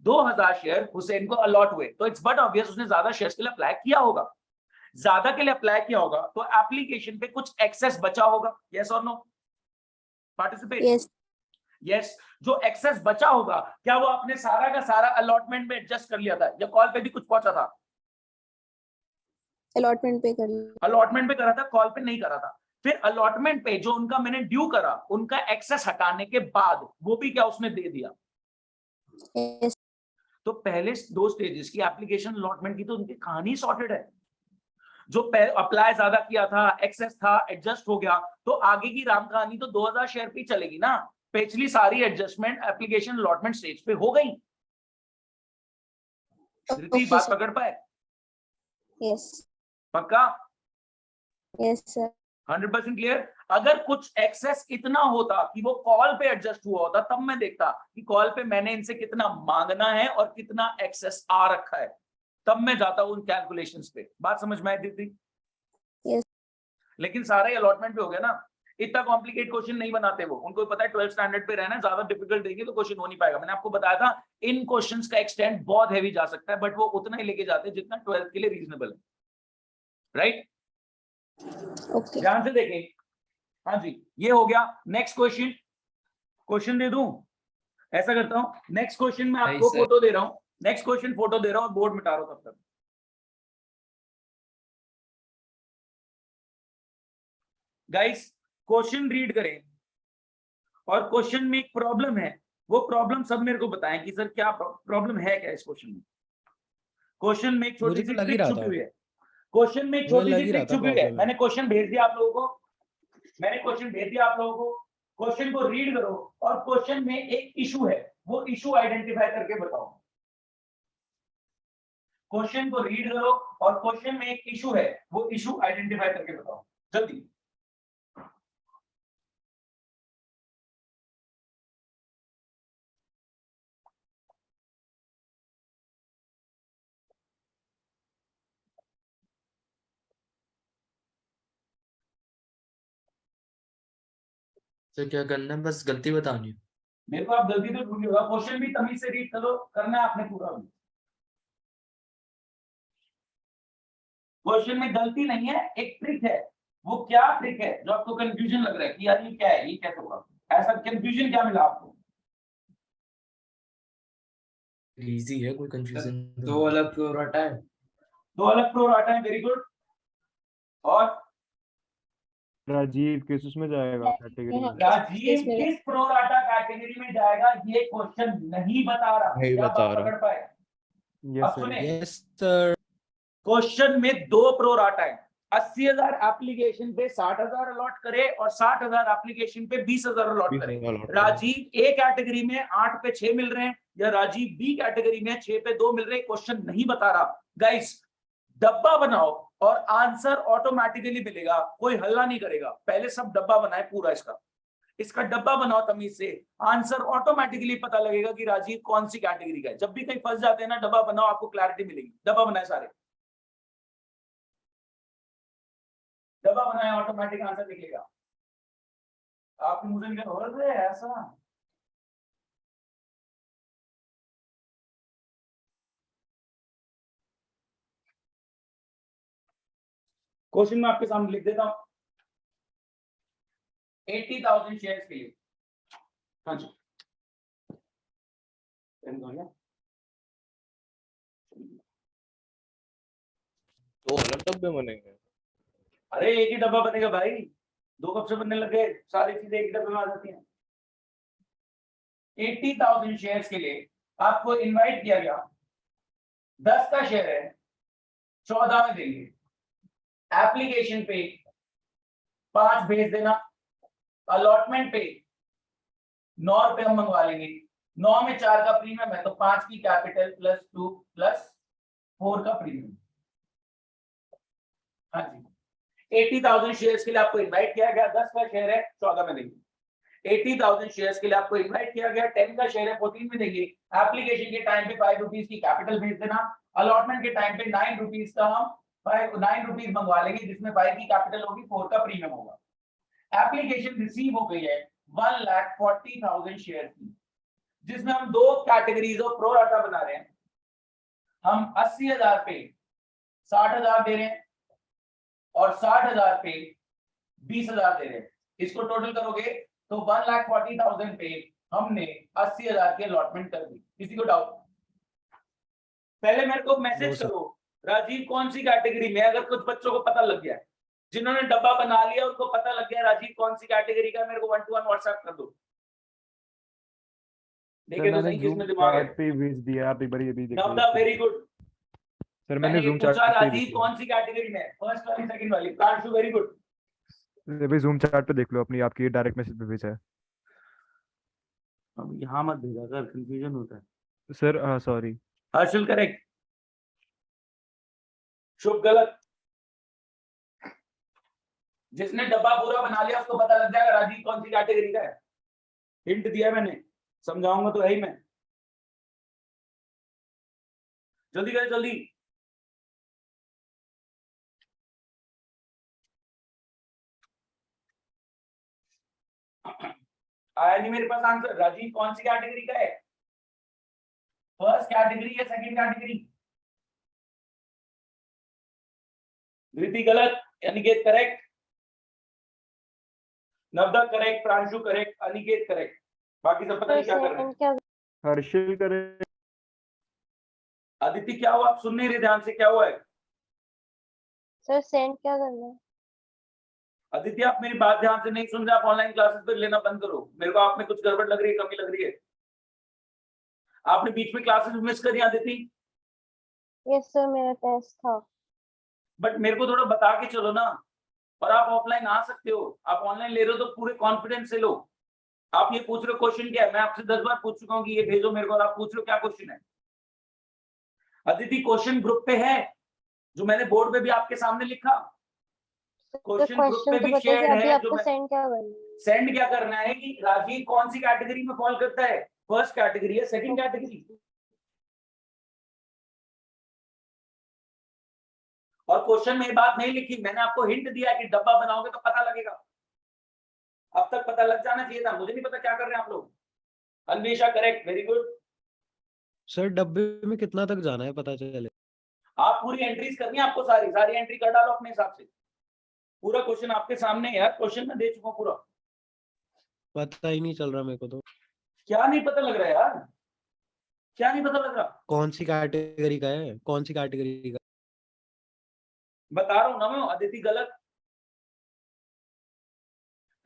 2000 शेयर हुसैन को अलॉट हुए तो इट्स बट ऑब्वियस उसने ज्यादा शेयर्स के लिए अप्लाई किया होगा। ज्यादा के लिए अप्लाई किया होगा तो एप्लीकेशन पे कुछ एक्सेस बचा होगा। यस और नो? पार्टिसिपेट। यस। यस। जो एक्सेस बचा होगा क्या वो आपने सारा का सारा अलॉटमेंट में एडजस्ट कर लिया था या कॉल पे भी कुछ पहुंचा था? अलॉटमेंट पे कर लिया। अलॉटमेंट पे करा था, कॉल पे नहीं करा था। फिर अलॉटमेंट पे जो उनका मैंने ड्यू करा उनका एक्सेस हटाने के बाद वो भी क्या उसने दे दिया। यस। तो पहले दो स्टेजेस की एप्लीकेशन अलॉटमेंट की तो उनकी कहानी सॉर्टेड है। जो अप्लाई ज्यादा किया था, एक्सेस था, एडजस्ट हो गया, तो आगे की राम कहानी तो 2000 शेयर पे चलेगी ना। पिछली सारी एडजस्टमेंट एप्लीकेशन अलॉटमेंट स्टेज पे हो गई। धृति Okay, बात sir. पकड़ पाए? यस। पक्का? Yes sir. 100% क्लियर। अगर कुछ एक्सेस इतना होता कि वो कॉल पे एडजस्ट हुआ होता तब मैं देखता कि कॉल पे मैंने इनसे कितना मांगना है और कितना एक्सेस आ रखा है, तब मैं जाता हूं उन कैलकुलेशंस पे। बात समझ में आई दीदी? यस। लेकिन सारे अलॉटमेंट पे हो गया ना, इतना कॉम्प्लिकेट क्वेश्चन नहीं बनाते वो, उनको पता है 12th स्टैंडर्ड पे रहना, ज्यादा डिफिकल्ट देंगे तो क्वेश्चन हो नहीं पाएगा। मैंने आपको बताया था इन क्वेश्चंस का एक्सटेंड बहुत हैवी जा सकता है, बट वो उतना ही लेके जाते हैं जितना 12th के लिए रीजनेबल है। राइट? ओके। ध्यान से देखें। हाँ जी, ये हो गया। नेक्स्ट क्वेश्चन, क्वेश्चन दे दूं? ऐसा करता हूं, नेक्स्ट क्वेश्चन में आपको sir. फोटो दे रहा हूं, नेक्स्ट क्वेश्चन फोटो दे रहा हूं, बोर्ड मिटा रहा हूं तब तक। गाइस क्वेश्चन रीड करें और क्वेश्चन में एक प्रॉब्लम है, वो प्रॉब्लम सब मेरे को बताएं कि सर क्या प्रॉब्लम है, क्या इस क्वेश्चन में। क्वेश्चन में एक छोटी मुझे सी तो लग ही ट्रिक रहा छुपी था, हुई है, क्वेश्चन में एक मुझे छोटी लग सी ही रहा ट्रिक था छुपी हुई है। प्रॉब्लम है। मैंने क्वेश्चन भेज दिया आप लोगों को, मैंने क्वेश्चन भेज दिया आप लोगों को, क्वेश्चन को रीड करो और क्वेश्चन में एक इशू है, वो इशू आइडेंटिफाई करके बताओ। क्वेश्चन को रीड करो और क्वेश्चन में एक इशू है, वो इशू आइडेंटिफाई करके बताओ जल्दी। तो क्या करना है, बस गलती बतानी है। मेरे को आप गलती तो ढूंढी होगा, क्वेश्चन भी तमीज से रीड करो, करना है आपने पूरा भी। क्वेश्चन में गलती नहीं है, एक ट्रिक है। वो क्या ट्रिक है जो आपको कंफ्यूजन लग रहा है कि यार ये क्या है, ये कैसे होगा, ऐसा कंफ्यूजन क्या मिला आपको? इजी है, कोई कंफ्यूजन दो अलग प्रोराटा है। दो अलग प्रोराटा है, वेरी गुड। और राजीव किस उसमें जाएगा कैटेगरी में? राजीव किस प्रोराटा कैटेगरी में जाएगा ये क्वेश्चन नहीं बता रहा, नहीं क्या बता बात रहा। पकड़ पाए? यस अब सर। सुने, यस सर। क्वेश्चन में दो प्रोराटा है, 80,000 एप्लीकेशन पे 60,000 अलॉट करे और 60,000 एप्लीकेशन पे 20,000 अलॉट करे। राजीव ए कैटेगरी में 8 पे 6 मिल रहे हैं या राजीव बी कैटेगरी में 6 पे 2 मिल रहे हैं, क्वेश्चन नहीं बता रहा। गाइस डब्बा बनाओ और आंसर ऑटोमेटिकली मिलेगा, कोई हल्ला नहीं करेगा। पहले सब डब्बा बनाए पूरा, इसका डब्बा बनाओ तमीज से, आंसर ऑटोमेटिकली पता लगेगा कि राजीव कौन सी कैटेगरी का है। जब भी कहीं फंस जाते हैं ना, डब्बा बनाओ, आपको क्लैरिटी मिलेगी। डब्बा बनाए सारे, डब्बा बनाए, ऑटोमेटिक आंसर निकलेगा। आपके मुझे निकल हो रहा है ऐसा। क्वेश्चन मैं आपके सामने लिख देता हूं 80,000 शेयर्स के लिए। हाँ जी दो अलग डब्बे बनेंगे। अरे एक ही डब्बा बनेगा भाई, दो कब से बनने लगे, सारी चीजें एक डब्बे में आ जाती हैं। 80,000 शेयर्स के लिए आपको इनवाइट किया गया, 10 का शेयर है, 14 में देंगे। एप्लीकेशन पे 5 भेज देना, अलॉटमेंट पे 9 रुपए हम मंगवा लेंगे। 9 में 4 का प्रीमियम है तो 5 की कैपिटल प्लस 2 प्लस 4 का प्रीमियम। हाँ जी 80,000 शेयर्स के लिए आपको इनवाइट किया गया, 10 का शेयर है 14 में देंगे। 80,000 शेयर्स के लिए आपको इनवाइट किया गया, 10 का शेयर है 14 में देंगे। एप्लीकेशन के टाइम पे 5 रुपीज की कैपिटल भेज देना, अलॉटमेंट के टाइम पे 9 रुपीज का हम 9 रुपीज मंगवा लेंगे, जिसमें 5 की कैपिटल होगी, 4 का प्रीमियम होगा। एप्लीकेशन रिसीव हो गई है 1,40,000 शेयर की, जिसमें हम दो कैटेगरीज ऑफ प्रो राटा बना रहे हैं। हम 80,000 पे 60,000 दे रहे हैं और 60,000 पे 20,000 दे रहे हैं। इसको टोटल करोगे तो 1,40,000 पे हमने 80,000 की अलॉटमेंट कर दी। किसी को डाउट? पहले मेरे को मैसेज करो राजीव कौन सी कैटेगरी में, अगर कुछ बच्चों को पता लग गया है, जिन्होंने डब्बा बना लिया उनको पता लग गया राजीव कौन सी कैटेगरी का, मेरे को 1-to-1 व्हाट्सएप कर दो। देखिए तो सही किसमें दिमाग है। पे भेज दिया, आप एक बार ये भी देख नवदा वेरी गुड सर, मैंने जूम पूछा चैट पे राजीव कौन सी कैटेगरी में, फर्स्ट वाली सेकंड वाली। Pranshu very good. अभी जूम चैट पे देख लो, अपनी आपकी डायरेक्ट मैसेज पे भेजा है अब यहाँ मत भेजा कर, कंफ्यूजन होता है। सर। सॉरी। हर्षल करेक्ट, शुभ गलत। जिसने डब्बा पूरा बना लिया उसको पता लग जाएगा राजीव कौन सी कैटेगरी का है। हिंट दिया मैंने, समझाऊंगा तो है ही मैं। जल्दी करें जल्दी। आया नहीं मेरे पास आंसर। राजीव कौन सी कैटेगरी का है, फर्स्ट कैटेगरी या सेकंड कैटेगरी? धृति गलत, Aniket correct, Navda correct, Pranshu correct, Aniket correct. बाकी सब पता नहीं क्या कर रहे हैं। क्या हर्षल करे। अदिति क्या हुआ, आप सुन नहीं रहे ध्यान से, क्या हुआ है? सर सेंड क्या करना है? अदिति आप मेरी बात ध्यान से नहीं सुन रहे, आप ऑनलाइन क्लासेस पे लेना बंद करो। मेरे को आप में कुछ गड़बड़ लग रही है, कमी लग रही है। आपने बीच में क्लासेस मिस करी अदिति? यस सर, मेरा टेस्ट था। बट मेरे को थोड़ा बता के चलो ना। और आप ऑफलाइन आ सकते हो, आप ऑनलाइन ले रहे हो तो पूरे कॉन्फिडेंस से लो। आप ये पूछ रहे हो क्वेश्चन क्या है, मैं आपसे 10 बार पूछ चुका हूँ कि ये भेजो मेरे को, और आप पूछ रहे हो क्या क्वेश्चन है। अदिति क्वेश्चन ग्रुप पे है, जो मैंने बोर्ड पे भी आपके सामने लिखा। क्वेश्चन ग्रुप पे भी शेयर है। आपको सेंड क्या करना है? सेंड क्या करना है कि राजीव कौन सी कैटेगरी में फॉल करता है, फर्स्ट कैटेगरी है सेकंड कैटेगरी। और क्वेश्चन में ये बात नहीं लिखी, मैंने आपको हिंट दिया कि डब्बा बनाओगे तो पता लगेगा। अब तक पता लग जाना चाहिए था, मुझे नहीं पता क्या कर रहे हैं आप लोग। Anvesha correct, very good. Sir डब्बे में कितना तक जाना है पता चले? आप पूरी एंट्रीज करनी है आपको, सारी एंट्री कर डालो अपने हिसाब से। पूरा क्वेश्चन आपके सामने है यार, क्वेश्चन मैं दे चुका हूं पूरा। पता ही नहीं चल रहा मेरे को तो। क्या नहीं पता लग रहा है यार, क्या नहीं पता लग रहा? कौन सी कैटेगरी का है, कौन सी कैटेगरी का? बता रहा हूं ना मैं। अदिति गलत।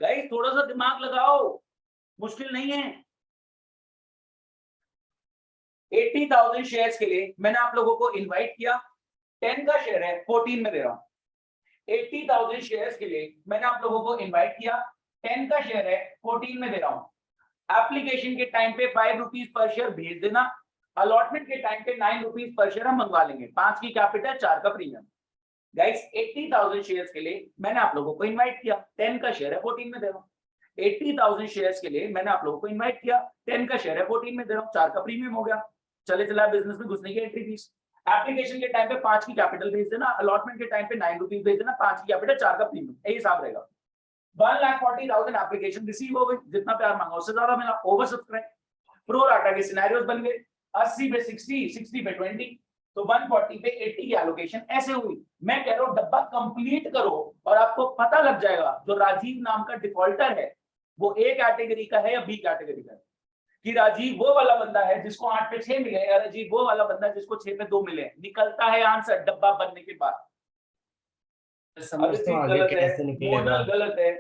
गाइस थोड़ा सा दिमाग लगाओ, मुश्किल नहीं है। 80,000 शेयर्स के लिए मैंने आप लोगों को इनवाइट किया, 10 का शेयर है 14 में दे रहा हूं। 80,000 शेयर्स के लिए मैंने आप लोगों को इनवाइट किया, 10 का शेयर है 14 में दे रहा हूं। एप्लीकेशन के टाइम पे 5 रुपीज पर शेयर भेज देना, अलॉटमेंट के टाइम पे 9 रुपीज पर शेयर हम मंगवा लेंगे। 5 की कैपिटल, 4 का प्रीमियम। गाइस 80,000 शेयर्स के लिए मैंने आप लोगों को इनवाइट किया, 10 का शेयर है 14 में दे रहा हूं। 80,000 शेयर्स के लिए मैंने आप लोगों को इनवाइट किया, 10 का शेयर है 14 में दे रहा हूं, 4 का प्रीमियम हो गया। चले चला बिजनेस में घुसने की एंट्री फीस। एप्लीकेशन के टाइम पे 5 की कैपिटल भेज देना, अलॉटमेंट के टाइम पे 9 रुपीज भेज देना, 5 की कैपिटल, 4 का प्रीमियम। यही हिसाब रहेगा। 1,40,000 एप्लीकेशन रिसीव हो गई, जितना प्यार मांगा उससे ज्यादा मिला, ओवर सब्सक्राइब। प्रो राटा के सिनेरियोस बन गए, 80 पे 60, 60 पे 20। तो 140 पे 80 की एलोकेशन ऐसे हुई। मैं कह रहा हूं डब्बा कंप्लीट करो और आपको पता लग जाएगा जो राजीव नाम का डिफॉल्टर है वो ए कैटेगरी का है या बी कैटेगरी का है। कि राजीव वो वाला बंदा है जिसको 8 पे 6 मिले या राजीव वो वाला बंदा है जिसको 6 पे 2 मिले। निकलता है आंसर डब्बा बनने के बाद। समझता हूँ आगे गलत है, कैसे निकलेगा। मॉडल गलत है।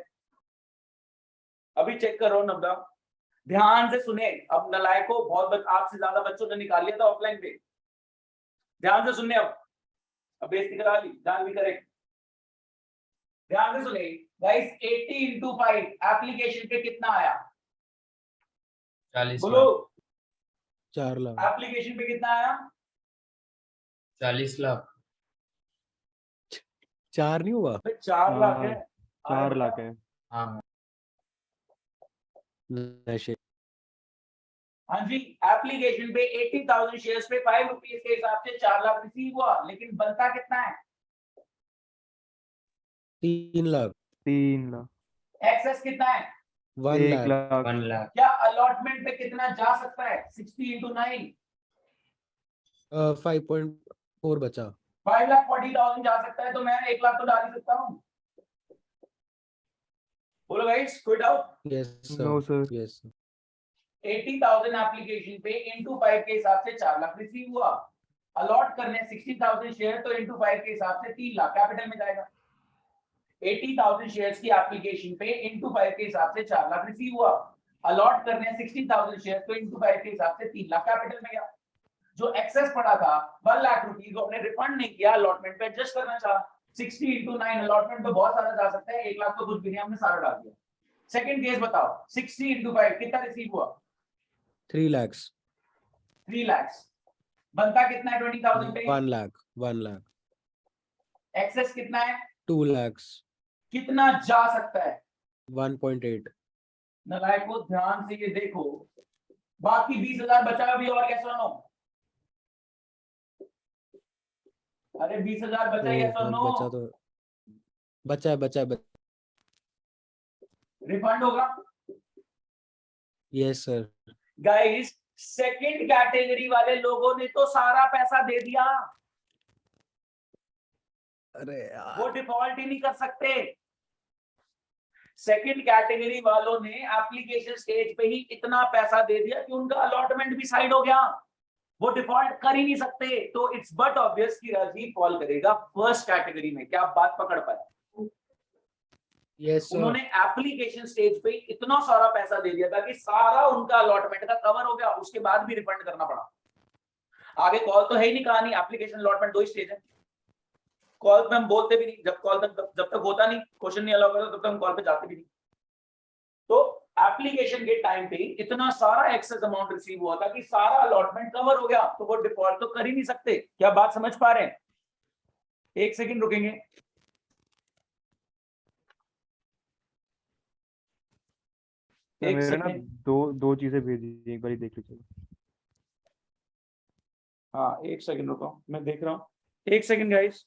अभी चेक करो नब्दा, ध्यान से सुने। अब नलायकों बहुत आपसे ज्यादा बच्चों ने निकाल लिया था ऑफलाइन पे, ध्यान से सुनने। अब बेइज्जती करा ली, ध्यान भी करेक्ट। ध्यान से सुने गाइस, 80 into 5 एप्लीकेशन पे कितना आया 40 बोलो। लाख 4 लाख। एप्लीकेशन पे कितना आया 40 लाख 4 नहीं हुआ? 4 लाख है। 4 लाख है। हाँ नशे। हाँ जी, एप्लीकेशन पे 80,000 शेयर्स पे 5 रुपीज के हिसाब से 4 लाख रिसीव हुआ, लेकिन बनता कितना है 3 लाख। 3 लाख। एक्सेस कितना है 1 1 लाख। लाख। 1 लाख क्या अलॉटमेंट पे कितना जा सकता है 60 into 9 5.4 बचा। 5,40,000 जा सकता है, तो मैं 1 लाख तो डाल ही सकता हूँ। बोलो गाइस, कोई doubt? Yes no sir. Sir. Yes sir. 80,000 application पे इंटू 5 के हिसाब से 4 लाख रिसीव हुआ। अलॉट करने 60,000 शेयर तो इंटू 5 के हिसाब से 3 लाख कैपिटल में जाएगा। 80,000 शेयर्स की एप्लीकेशन पे इंटू 5 के हिसाब से 4 लाख रिसीव हुआ। अलॉट करने 60,000 शेयर तो इंटू 5 के हिसाब से 3 लाख कैपिटल में गया। जो एक्सेस पड़ा था 1 लाख रुपीस को हमने रिफंड नहीं किया, अलॉटमेंट पे एडजस्ट करना चाहा। 60 into 9 अलॉटमेंट पे बहुत सारा जा सकता है, 1 लाख तो कुछ भी नहीं, हमने सारा डाल दिया। सेकंड केस बताओ, 60 into 5 कितना रिसीव हुआ 3 lakhs। 3 lakhs। बनता कितना है 20,000 पे 1 लाख। 1 लाख। एक्सेस कितना है 2 lakhs। कितना जा सकता है 1.8। नलायक को ध्यान से ये देखो, बाकी 20,000 बचा भी और कैसे नो? अरे 20,000 बचा है तो नो? बचा तो बचा है। रिफंड होगा yes sir. Guys. Second category वाले लोगों ने तो सारा पैसा दे दिया, अरे वो डिफॉल्ट ही नहीं कर सकते। सेकंड कैटेगरी वालों ने एप्लीकेशन स्टेज पे ही इतना पैसा दे दिया कि उनका अलॉटमेंट भी साइड हो गया, वो डिफॉल्ट कर ही नहीं सकते। तो इट्स बट ऑब्वियस कि राजीव फॉल करेगा फर्स्ट कैटेगरी में। क्या आप बात पकड़ पाए? Yes sir. उन्होंने एप्लीकेशन स्टेज पे इतना सारा पैसा दे दिया था कि सारा उनका अलॉटमेंट का कवर हो गया, उसके बाद भी रिफंड करना पड़ा। आगे कॉल तो है ही नहीं, कहानी एप्लीकेशन अलॉटमेंट 2 स्टेज है। कॉल पे हम बोलते भी नहीं, जब तक होता नहीं, क्वेश्चन नहीं अलाउ करता, तब तक हम कॉल पे जाते भी नहीं। तो एप्लीकेशन के टाइम पे इतना सारा एक्सेस अमाउंट रिसीव हुआ था कि सारा अलॉटमेंट कवर हो गया, तो वो डिफॉल्ट तो कर ही नहीं सकते। क्या बात समझ पा रहे हैं? 1 सेकंड रुकेंगे। मेरे ना दो चीजें भेजी, एक बार देख लीजिए। हाँ 1 सेकंड रुको, मैं देख रहा हूँ। 1 सेकंड गाइस।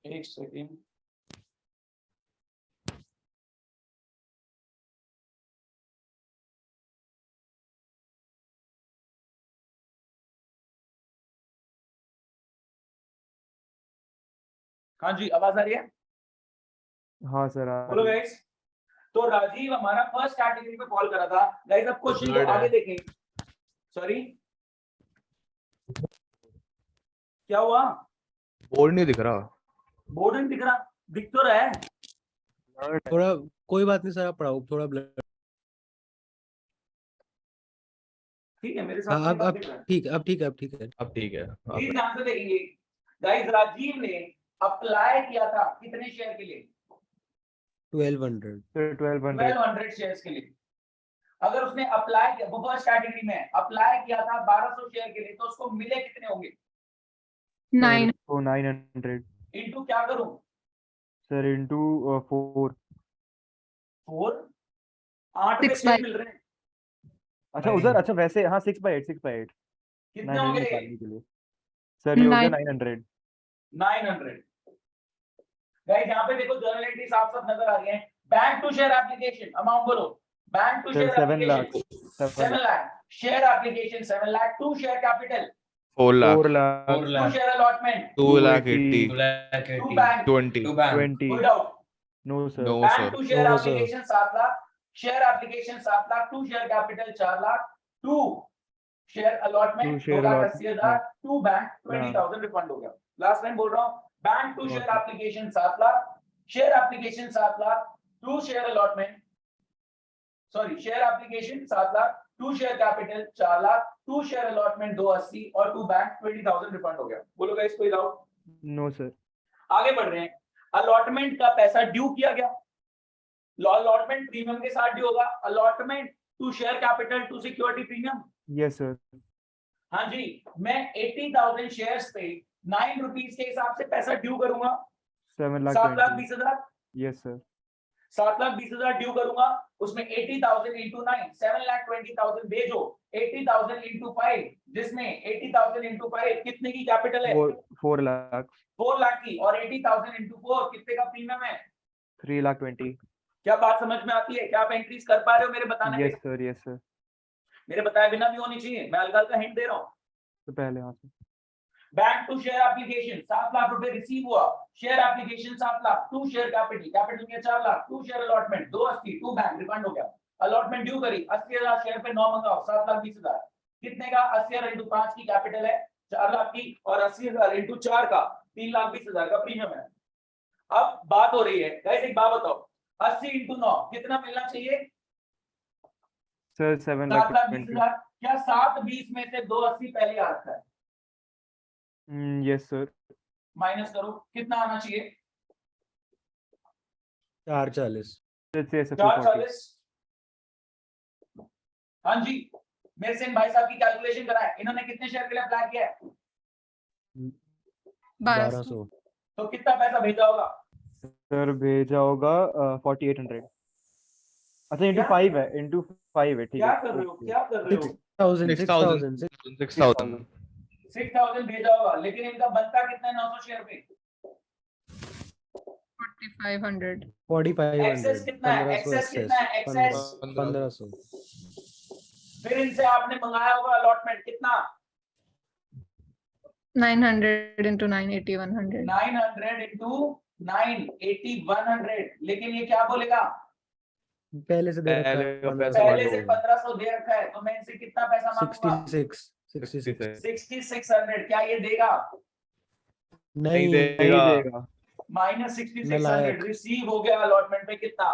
एक सेकंड। हाँ जी, आवाज आ रही है? हाँ सर। बोलो गाइस। तो राजीव हमारा फर्स्ट कैटेगरी पे कॉल करा था गाइस। अब क्वेश्चन को Third है। आगे देखें। सॉरी, क्या हुआ? बोर्ड नहीं दिख रहा। बोर्ड नहीं दिख रहा? दिख तो रहा है। थोड़ा कोई बात नहीं सर, आप पढ़ाओ थोड़ा ब्लर। ठीक है, मेरे हाँ साथ अब ठीक है। अब ठीक है। अब ठीक है। प्लीज ध्यान से देखेंगे गाइस। राजीव ने अप्लाई किया था कितने शेयर के लिए? 1200। सर 1200। 1200 शेयर्स के लिए। अगर उसने अप्लाई किया, वो फर्स्ट कैटेगरी में अप्लाई किया था 1200 शेयर के लिए, तो उसको मिले कितने होंगे? 9। तो 900 इनटू क्या करूं? Sir into 4। 4। 8 पे 6 6 मिल रहे हैं। अच्छा उधर, अच्छा वैसे हाँ 6/8 कितने हो 900 गए? निकालने के लिए सर ये हो गया 9। 900। 900। गाइस यहाँ पे देखो जर्नल एंट्री साफ साफ नजर आ रही है। Bank to share application amount बोलो, bank to sir share 7 lakh application 7 lakh, share application 7 lakh, to share capital 4 lakh, 4 lakh 4 to lakh, share allotment 280, 2 lakh to 80, bank 20. 2 bank, 20 कोई doubt? No sir No, bank sir. To share No, sir. Application 7 lakh, share application 7 lakh, to share capital 4 lakh, to share to allotment share 2,80,000, to bank 20,000 refund हो गया। लास्ट टाइम बोल रहा हूँ, bank to share application 7 lakh, share application 7 lakh, to share allotment sorry share application 7 lakh, to share capital 4 lakh, to share allotment 280 और टू बैंक 20,000 रिफंड हो गया। बोलो गाइस कोई डाउट? नो सर आगे बढ़ रहे हैं। अलॉटमेंट का पैसा ड्यू किया गया, अलॉटमेंट प्रीमियम के साथ ड्यू होगा। Allotment to share capital to security premium. Yes sir हाँ जी, मैं 80,000 शेयर्स पे 9 रुपीस के हिसाब से पैसा ड्यू करूंगा। 7 लाख 7,20,000, यस सर 7,20,000 ड्यू करूंगा, उसमें 80,000 इंटू 9 7,20,000 भेजो, 80,000 इंटू 5 जिसमें 80,000 इंटू 5 कितने की कैपिटल है? 4 लाख 4 लाख की, और 80,000 इंटू 4 कितने का प्रीमियम है? 3 लाख 20 क्या बात समझ में आती है? क्या आप एंट्रीज कर पा रहे हो मेरे बताने यस पे? सर यस सर मेरे बताए बिना भी होनी चाहिए, मैं हल्का हल्का हिंट दे रहा हूँ। तो पहले यहाँ से bank to share application 7 lakh रुपए रिसीव हुआ, share application 7 lakh, to share capital, capital में 4 lakh, to share allotment 280, to bank refund हो गया। अलॉटमेंट ड्यू करी 80,000 शेयर पे 9 मंगाओ 7,20,000 कितने का? 80,000 इंटू 5 की कैपिटल है 4 लाख की, और 80,000 इंटू 4 का 3,20,000 का प्रीमियम है। अब बात हो रही है गाइस, एक बात बताओ, 80 इंटू 9 कितना मिलना चाहिए? सर 7 लाख 7,20,000। क्या 7,20 में से 280 पहले आ रखा है? यस सर माइनस करो, कितना आना चाहिए? 440। let's say 440। हाँ जी, मेरे से इन भाई साहब की कैलकुलेशन कराएं, इन्होंने कितने शेयर के लिए अप्लाई किया है? 1200। तो कितना पैसा भेजा होगा? सर भेजा होगा 4800 अच्छा इंटू क्या? 5 है इंटू 5 है ठीक क्या है कर रहे हो? क्या कर रहे हो? 6,000 6,000. 6,000 भेजा होगा, लेकिन इनका बनता कितना है? 900 शेयर पे। 4,500. 4,500। एक्सेस कितना है? 1500 एक्सेस कितना है? एक्सेस 1500। फिर इनसे आपने मंगाया होगा अलॉटमेंट कितना? 900 into 9, 8,100. 900 इंटू 9 8100। लेकिन ये क्या बोलेगा? पहले से दे रखा है पहले का 1500। पैसा पहले से 1,500 दे रखा है, तो मैं इनसे कितना पैसा मांगूंगा? 66। 6,600। क्या ये देगा? नहीं नहीं नहीं देगा. देगा माइनस 6,600 नालायक। रिसीव हो गया अलॉटमेंट पे कितना?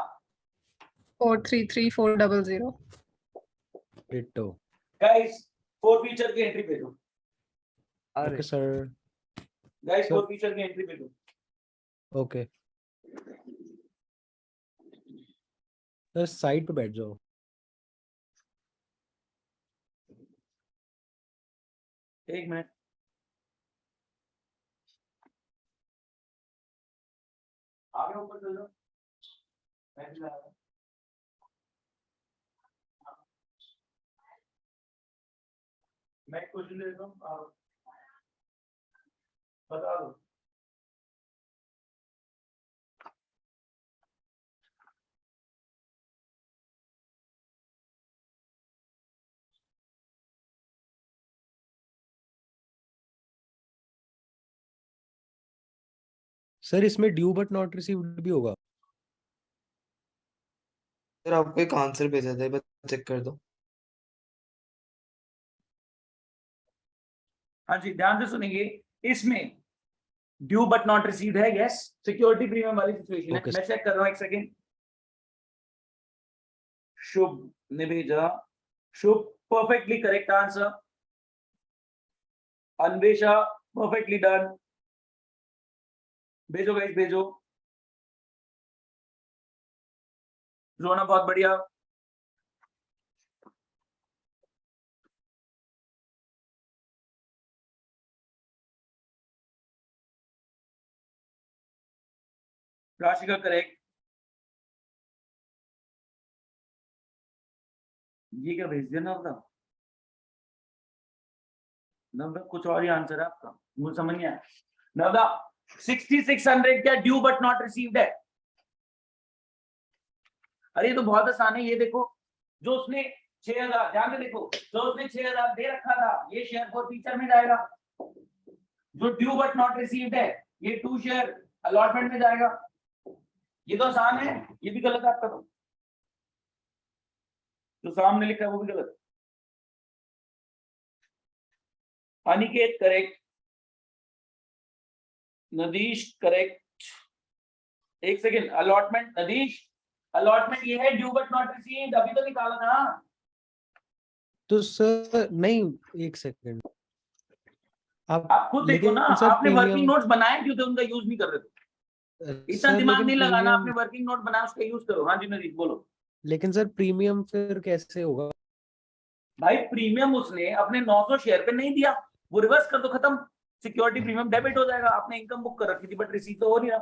433,400. डिट्टो। गाइस 4 फीचर की एंट्री भेजो, okay sir. Guys Sir. 4 feature की एंट्री भेजो। ओके सर, साइड पे बैठ जाओ। एक मिनट, आगे ऊपर चल जाओ। मैं भी जा रहा हूं। मैं क्वेश्चन दे देता हूँ, आप बता दो। सर इसमें ड्यू बट नॉट रिसीव्ड भी होगा? सर आपको एक आंसर भेजा था, बस चेक कर दो। हाँ जी, ध्यान से सुनेंगे, इसमें ड्यू बट नॉट रिसीव्ड है, यस, सिक्योरिटी प्रीमियम वाली सिचुएशन है। Okay, मैं चेक कर रहा हूँ, एक सेकेंड। शुभ ने भेजा, Shubh perfectly correct answer. Anvesha perfectly done. भेजो गाइस, भेजो। रोना बहुत बढ़िया। राशि का करेक्ट। ये क्या भेज दिया नवदा? नवदा कुछ और ही आंसर है आपका, मुझे समझ नहीं आया। नवदा 6600 क्या ड्यू बट नॉट रिसीव्ड है? अरे ये तो बहुत आसान है। ये देखो, जो उसने 6000, ध्यान से देखो, जो उसने 6000 दे रखा था ये शेयर फॉर फीचर में जाएगा। जो ड्यू बट नॉट रिसीव्ड है ये 2 शेयर अलॉटमेंट में जाएगा। ये तो आसान है, ये भी गलत है आपका। तो जो सामने लिखा है वो भी गलत। Aniket correct, Nadish correct. एक सेकेंड, अलॉटमेंट नदीश, अलॉटमेंट ये है ड्यू बट नॉट रिसीव्ड, अभी तो निकाला था। तो सर नहीं, एक सेकंड, आप खुद देखो लेकिन ना, सर आपने वर्किंग प्रीमियम, नोट्स बनाए क्यों थे, उनका यूज नहीं कर रहे थे। इतना सर दिमाग लेकिन नहीं लगाना, प्रीमियम, आपने वर्किंग नोट बनाया उसका यूज करो। हाँ जी नदीश बोलो। लेकिन सर प्रीमियम फिर कैसे होगा? भाई प्रीमियम उसने अपने 900 शेयर पे नहीं दिया, वो रिवर्स कर दो, खत्म। सिक्योरिटी प्रीमियम डेबिट हो जाएगा। आपने इनकम बुक कर रखी थी बट रिसीव तो हो नहीं रहा।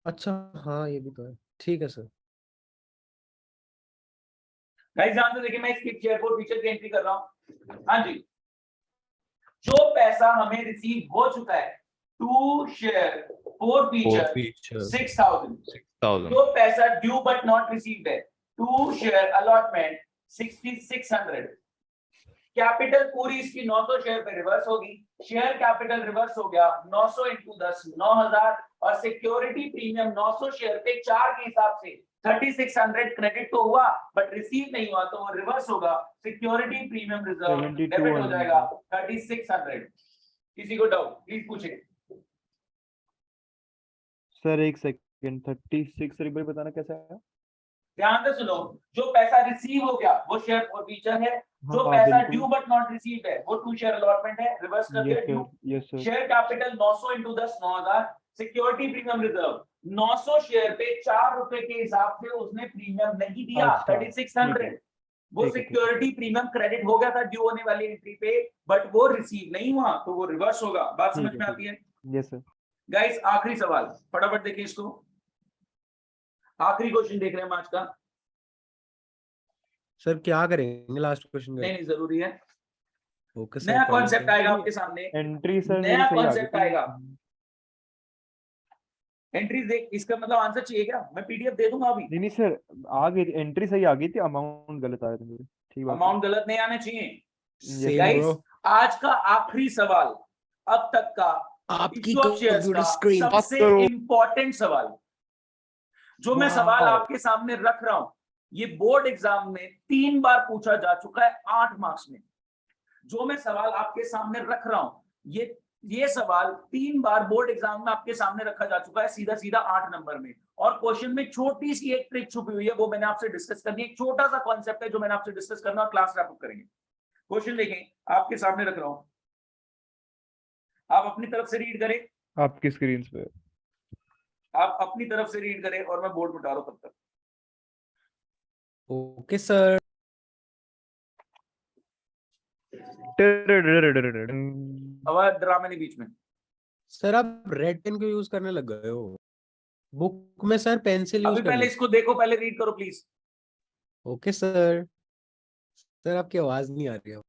अच्छा हाँ, ये भी तो है, ठीक है सर। गाइस ध्यान से देखिए, मैं इसकी शेयर फॉर फीचर की एंट्री कर रहा हूं। हाँ जी, जो पैसा हमें रिसीव हो चुका है 2 शेयर फॉर फीचर 6000, जो पैसा ड्यू बट नॉट रिसीव्ड है 2 शेयर अलॉटमेंट 6600। कैपिटल पूरी इसकी 900 शेयर पे रिवर्स होगी। शेयर कैपिटल रिवर्स हो गया 900 इंटू 10 9000, और सिक्योरिटी प्रीमियम 900 शेयर पे 4 के हिसाब से 3600 क्रेडिट तो हुआ बट रिसीव नहीं हुआ, तो वो रिवर्स होगा। सिक्योरिटी प्रीमियम रिजर्व 72 डेबिट हो जाएगा 3600। किसी को डाउट प्लीज पूछे। सर एक सेकंड, 36 एक बार बताना कैसा है? ध्यान से सुनो, जो पैसा रिसीव हो गया वो शेयर फॉर फीचर है, जो हाँ, पैसा बिल्कुल। ड्यू बट नॉट रिसीव्ड है वो 2 शेयर अलॉटमेंट है, रिवर्स कर दिया due. Yes sir. Share capital 900 into 10 9000, security premium reserve 900 share पे 4 रुपए के हिसाब से उसने प्रीमियम नहीं दिया, अच्छा, 3600। वो ठीक है। सिक्योरिटी प्रीमियम क्रेडिट हो गया था ड्यू होने वाली एंट्री पे, बट वो रिसीव नहीं हुआ, तो वो रिवर्स होगा। बात ठीक समझ है, में ठीक आती है? Yes sir. गाइस आखिरी सवाल, फटाफट देखिए इसको। आखिरी क्वेश्चन देख रहे हैं हम आज का। सर क्या करेंगे लास्ट क्वेश्चन नहीं का? नहीं जरूरी है, ओके सर, नया कर कॉन्सेप्ट लेते हैं। आएगा आपके सामने, एंट्री सर मेरी नया सही आ गई कॉन्सेप्ट थी। आएगा। एंट्रीज देख, इसका मतलब आंसर चाहिए क्या? मैं पीडीएफ दे दूंगा अभी। नहीं नहीं सर, आ गई एंट्री सही आ गई थी, अमाउंट गलत आया था मेरे। ठीक बात है। अमाउंट गलत नहीं आने चाहिए। सेम गाइस ब्रो, आज का आखिरी सवाल, अब तक का आपकी इश्यू ऑफ शेयर्स कंप्यूटर का स्क्रीन सबसे इंपॉर्टेंट सवाल, जो मैं सवाल आपके सामने रख रहा हूं, ये बोर्ड एग्जाम में 3 बार पूछा जा चुका है 8 मार्क्स में। जो मैं सवाल आपके सामने रख रहा हूं, ये सवाल 3 बार बोर्ड एग्जाम में आपके सामने रखा जा चुका है, सीधा सीधा 8 नंबर में। और क्वेश्चन में छोटी सी एक ट्रिक छुपी हुई है, वो मैंने आपसे डिस्कस करनी है। एक छोटा सा कॉन्सेप्ट है जो मैंने आपसे डिस्कस करना है और क्लास रैप अप करेंगे। क्वेश्चन देखें, आपके सामने रख रहा हूं, आप अपनी तरफ से रीड करें, आपकी स्क्रीन पे। आप अपनी तरफ से रीड करें और मैं बोर्ड मिटा रहा हूं तब तक। Okay sir. आवाज ड्रामे नहीं बीच में। सर आप रेड पेन क्यों यूज करने लग गए हो? बुक में सर पेंसिल यूज अभी पहले करना। इसको देखो, पहले रीड करो प्लीज। Okay sir. सर आपकी आवाज नहीं आ रही है।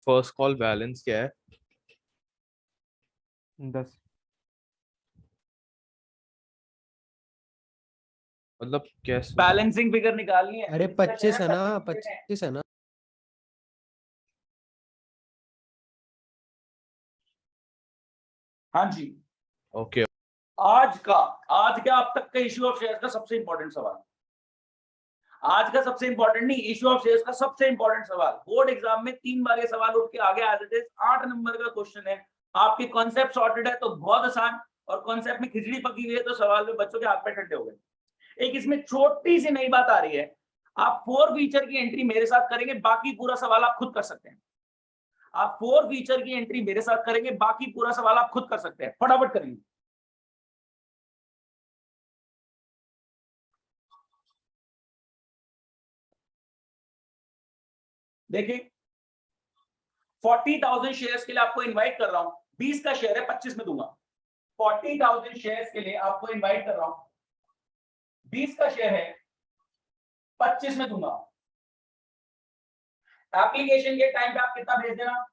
फर्स्ट कॉल बैलेंस क्या है? 10। मतलब कैसे? बैलेंसिंग फिगर निकालनी है। अरे 25 है ना, 25 है ना। हाँ जी, ओके। आज का अब तक का इश्यू ऑफ शेयर्स का सबसे इंपॉर्टेंट सवाल, आज का सबसे इंपॉर्टेंट नहीं, इश्यू ऑफ शेयर्स का सबसे इंपॉर्टेंट सवाल। बोर्ड एग्जाम में 3 बार ये सवाल उठ के आगे एज इट इज 8 नंबर का क्वेश्चन है। आपके कॉन्सेप्ट सॉर्टेड है तो बहुत आसान, और कॉन्सेप्ट में खिचड़ी पकी हुई है तो सवाल में बच्चों के हाथ पे ठंडे हो गए। एक इसमें छोटी सी नई बात आ रही है, आप 4 फीचर की एंट्री मेरे साथ करेंगे, बाकी पूरा सवाल आप खुद कर सकते हैं। आप 4 फीचर की एंट्री मेरे साथ करेंगे, बाकी पूरा सवाल आप खुद कर सकते हैं। फटाफट करेंगे। देखिए 40,000 शेयर्स के लिए आपको इनवाइट कर रहा हूं, 20 का शेयर है 25 में दूंगा। 40,000 शेयर्स के लिए आपको इनवाइट कर रहा हूं, 20 का शेयर है 25 में दूंगा। एप्लीकेशन के टाइम पे आप कितना भेज देना?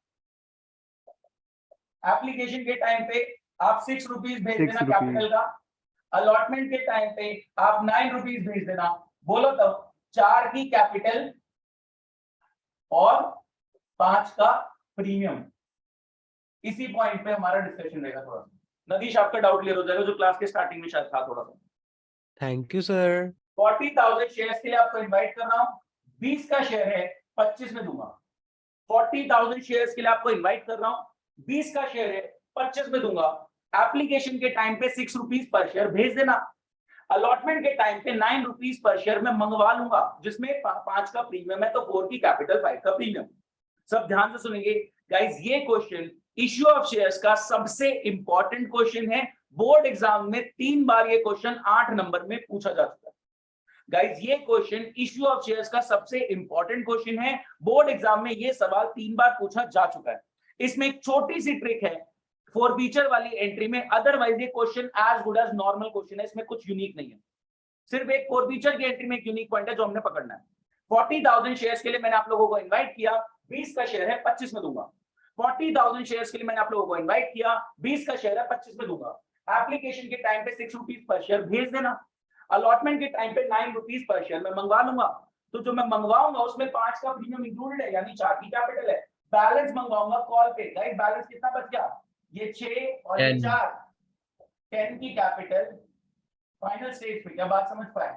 एप्लीकेशन के टाइम पे आप 6 रुपीज भेज देना कैपिटल का। अलॉटमेंट के टाइम पे आप 9 रुपीज भेज देना। बोलो तो 4 की कैपिटल और 5 का प्रीमियम। इसी पॉइंट पे हमारा डिस्कशन रहेगा थोड़ा सा। नदीश आपका डाउट क्लियर हो जाएगा जो क्लास के स्टार्टिंग में शायद था थोड़ा सा। Thank you sir. 40,000 शेयर्स के लिए आपको इनवाइट कर रहा हूं, 20 का शेयर है 25 में दूंगा। 40,000 शेयर्स के लिए आपको इनवाइट कर रहा हूं, 20 का शेयर है 25 में दूंगा। एप्लीकेशन के टाइम पे 6 रुपीज पर शेयर भेज देना। अलॉटमेंट के टाइम पे 9 रुपीज पर शेयर मैं मंगवा लूंगा, जिसमें 5 का प्रीमियम है तो 4 की कैपिटल 5 का प्रीमियम। सब ध्यान से सुनेंगे गाइस, ये क्वेश्चन इश्यू ऑफ शेयर्स का सबसे इंपॉर्टेंट क्वेश्चन है। बोर्ड एग्जाम में 3 बार ये क्वेश्चन 8 नंबर में पूछा जा चुका है। गाइस ये क्वेश्चन इश्यू ऑफ शेयर्स का सबसे इंपॉर्टेंट क्वेश्चन है। बोर्ड एग्जाम में ये सवाल 3 बार पूछा जा चुका है। इसमें एक छोटी सी ट्रिक है फोर फीचर वाली एंट्री में, अदरवाइज ये question as good as normal question है, इसमें कुछ यूनिक नहीं है। सिर्फ एक फोर फीचर की एंट्री में एक यूनिक पॉइंट है जो हमने पकड़ना है। 40,000 शेयर्स के लिए मैंने आप लोगों को इनवाइट किया, 20 का शेयर है 25 में दूंगा। 40,000 शेयर्स के लिए मैंने आप लोगों को इनवाइट किया, 20 का शेयर है 25 में दूंगा। एप्लीकेशन के टाइम पे 6 रुपीज पर शेयर भेज देना। अलॉटमेंट के टाइम पे 9 रुपीज पर शेयर मैं मंगवा लूंगा। तो जो मैं मंगवाऊंगा उसमें 5 का प्रीमियम इंक्लूडेड है, यानी 4 की कैपिटल है। बैलेंस मंगवाऊंगा कॉल पे। गाइस बैलेंस कितना बच गया? ये 6 और ये 4, 10 की कैपिटल फाइनल स्टेज पे। क्या बात समझ पाए?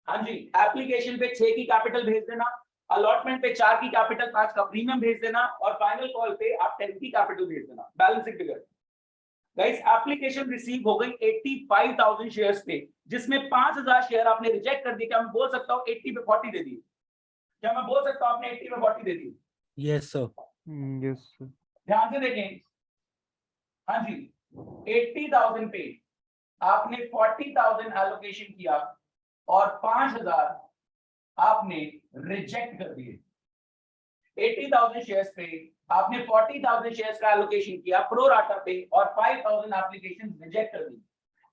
हाँ जी, एप्लीकेशन पे 6 की कैपिटल भेज देना, अलॉटमेंट पे 4 की कैपिटल 5 का प्रीमियम भेज देना और फाइनल कॉल पे आप 10 की कैपिटल भेज देना। Balancing figure. Guys application receive हो गई 85,000 शेयर्स पे, जिसमें 5,000 शेयर आपने रिजेक्ट कर दिए। क्या मैं बोल सकता हूँ 80 पे 40 दे दिए? क्या मैं बोल सकता हूँ आपने 80 पे 40 दे दिए? Yes sir. Yes sir. ध्यान से देखें। हाँ जी, 80,000 पे आपने 40,000 एलोकेशन किया और 5,000 आपने रिजेक्ट कर दिए। 80,000 शेयर्स पे आपने 40,000 शेयर्स का एलोकेशन किया प्रो राटा पे और 5,000 एप्लीकेशन रिजेक्ट कर दी।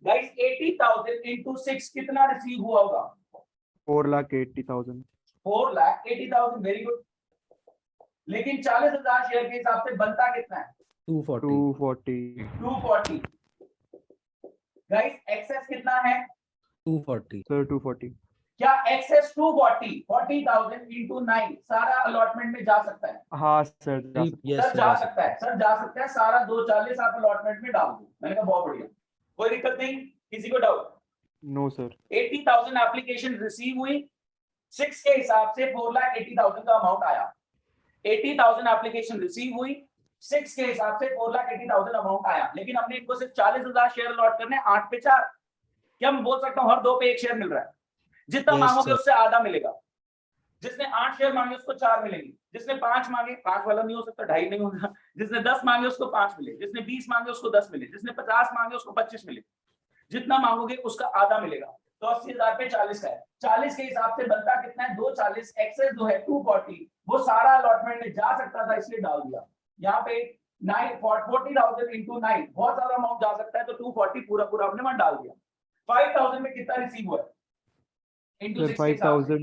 गाइस 80,000 into 6 कितना रिसीव हुआ होगा? 4,80,000। 4,80,000। Very good. लेकिन 40,000 शेयर के हिसाब से बनता कितना है? 240। 240। गाइस एक्सेस कितना है? 240 सर 240। क्या एक्सेस 240 40,000 into 9 सारा अलॉटमेंट में जा सकता है? हाँ सर जा सकते। यस सर जा सकता है, सर जा सकता है। सारा 240 आप अलॉटमेंट में डाल दो। मैंने कहा बहुत बढ़िया, कोई दिक्कत नहीं। किसी को doubt? No sir. 80,000 application receive हुई, 6 के हिसाब से 4,80,000 का अमाउंट आया। 80,000 एप्लीकेशन रिसीव हुई, 6 के हिसाब से 4,80,000 अमाउंट आया। लेकिन हमने इनको सिर्फ 40,000 शेयर अलॉट करने, 8 पे 4। क्या मैं बोल सकता हूँ हर 2 पे 1 शेयर मिल रहा है? जितना Yes, मांगोगे sir. उससे आधा मिलेगा। जिसने 8 शेयर मांगे उसको 4 मिलेंगे। जिसने 5 मांगे, 5 वाला नहीं हो सकता, 2.5 नहीं होगा। जिसने 10 मांगे उसको 5 मिले, जिसने 20 मांगे उसको 10 मिले, जिसने 50 मांगे उसको 25 मिले। जितना मांगोगे उसका आधा मिलेगा। तो 80,000 पे 40 का है। 40 के हिसाब से बनता कितना है? 240। एक्सेस जो है 240 वो सारा अलॉटमेंट में जा सकता था, इसलिए डाल दिया। यहाँ पे 40,000 into 9 बहुत सारा अमाउंट जा सकता है, तो 240 पूरा पूरा हमने वहां डाल दिया। 5,000 में कितना रिसीव हुआ है? Into 6 के हिसाब से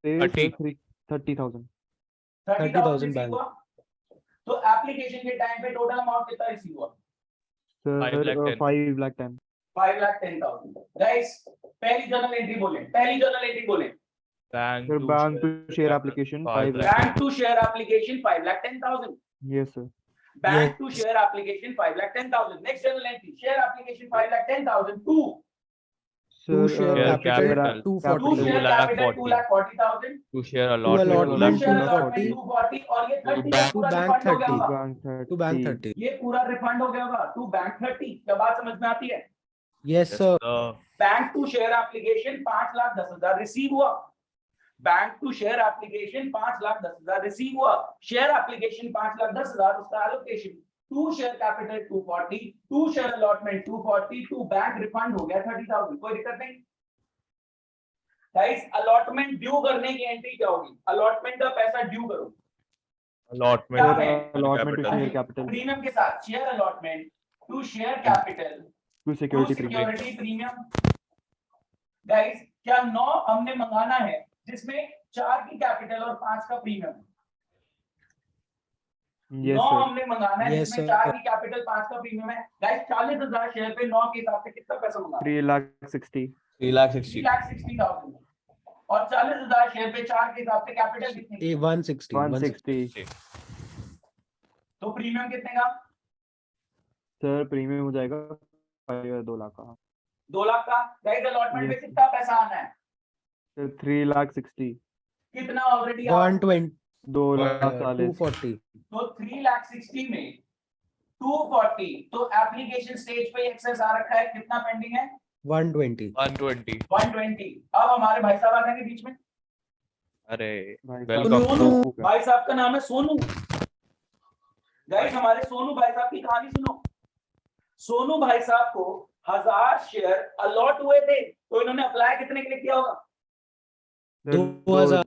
5,000 30,000। 30,000 30,000 रिसीव हुआ। तो एप्लीकेशन के टाइम पे टोटल अमाउंट कितना रिसीव हुआ? सर 5,10,000। 5,10,000। गाइस पहली जर्नल एंट्री बोलें, पहली जर्नल एंट्री बोलें। Bank sir to bank share to share application 5 5 lakh। Bank to share application 5,10,000। Yes sir. Bank to share application 5,10,000। Next journal entry share application 5,10,000 to to Sir, share Share capital capital. 240 to share 2,40,000. Capital 2,40,000, To share to allotment allotment 2,40,000. 240 और ये 30 bank पूरा to रिफंड हो bank गया 30. होगा, Bank टू बैंक 30. 30. ये पूरा रिफंड हो गया होगा टू बैंक 30। क्या बात समझ में आती है? Yes Yes, sir. sir. Bank to share application 5,10,000 receive हुआ, bank to share application 5,10,000 receive हुआ, शेयर एप्लीकेशन 5,10,000 उसका allocation, to share capital 240, to share allotment 240, to bank refund हो गया 30,000। कोई दिक्कत नहीं गाइस। अलॉटमेंट ड्यू करने की एंट्री क्या होगी? अलॉटमेंट का पैसा ड्यू करो Allotment क्या to है? Allotment to capital. share capital. Premium के साथ share allotment to share capital To to security premium. Security premium. Guys क्या 9 हमने मंगाना है जिसमें 4 की कैपिटल और 5 का प्रीमियम? Yes, 9 sir. हमने मंगाना है Yes, जिसमें sir. 4 की कैपिटल 5 का प्रीमियम है। गाइस 40,000 शेयर पे 9 के हिसाब से कितना पैसा मंगाना? 3,60,000. 3,60,000. 3,60,000 और 40,000 शेयर पे 4 के हिसाब से कैपिटल कितनी की? 160. 160. तो प्रीमियम कितने का? Sir, premium हो जाएगा 2 लाख का. 2 लाख का। गाइस अलॉटमेंट में Yes. कितना पैसा आना है? Sir, 3,60,000. कितना ऑलरेडी 120. 2 लाख 40. 240. तो 3,60,000 में 240, तो एप्लीकेशन स्टेज पे एक्सेस आ रखा है, कितना पेंडिंग है? 120. 120. 120। अब हमारे भाई साहब आ जाएंगे बीच में। अरे भाई welcome. साहब, सोनू। आपको क्या? भाई साहब का नाम है सोनू। गाइस हमारे सोनू भाई साहब की कहानी सुनो। सोनू भाई साहब को 1,000 शेयर अलॉट हुए थे, तो इन्होंने अप्लाई कितने के लिए किया होगा? Sir, 2,000.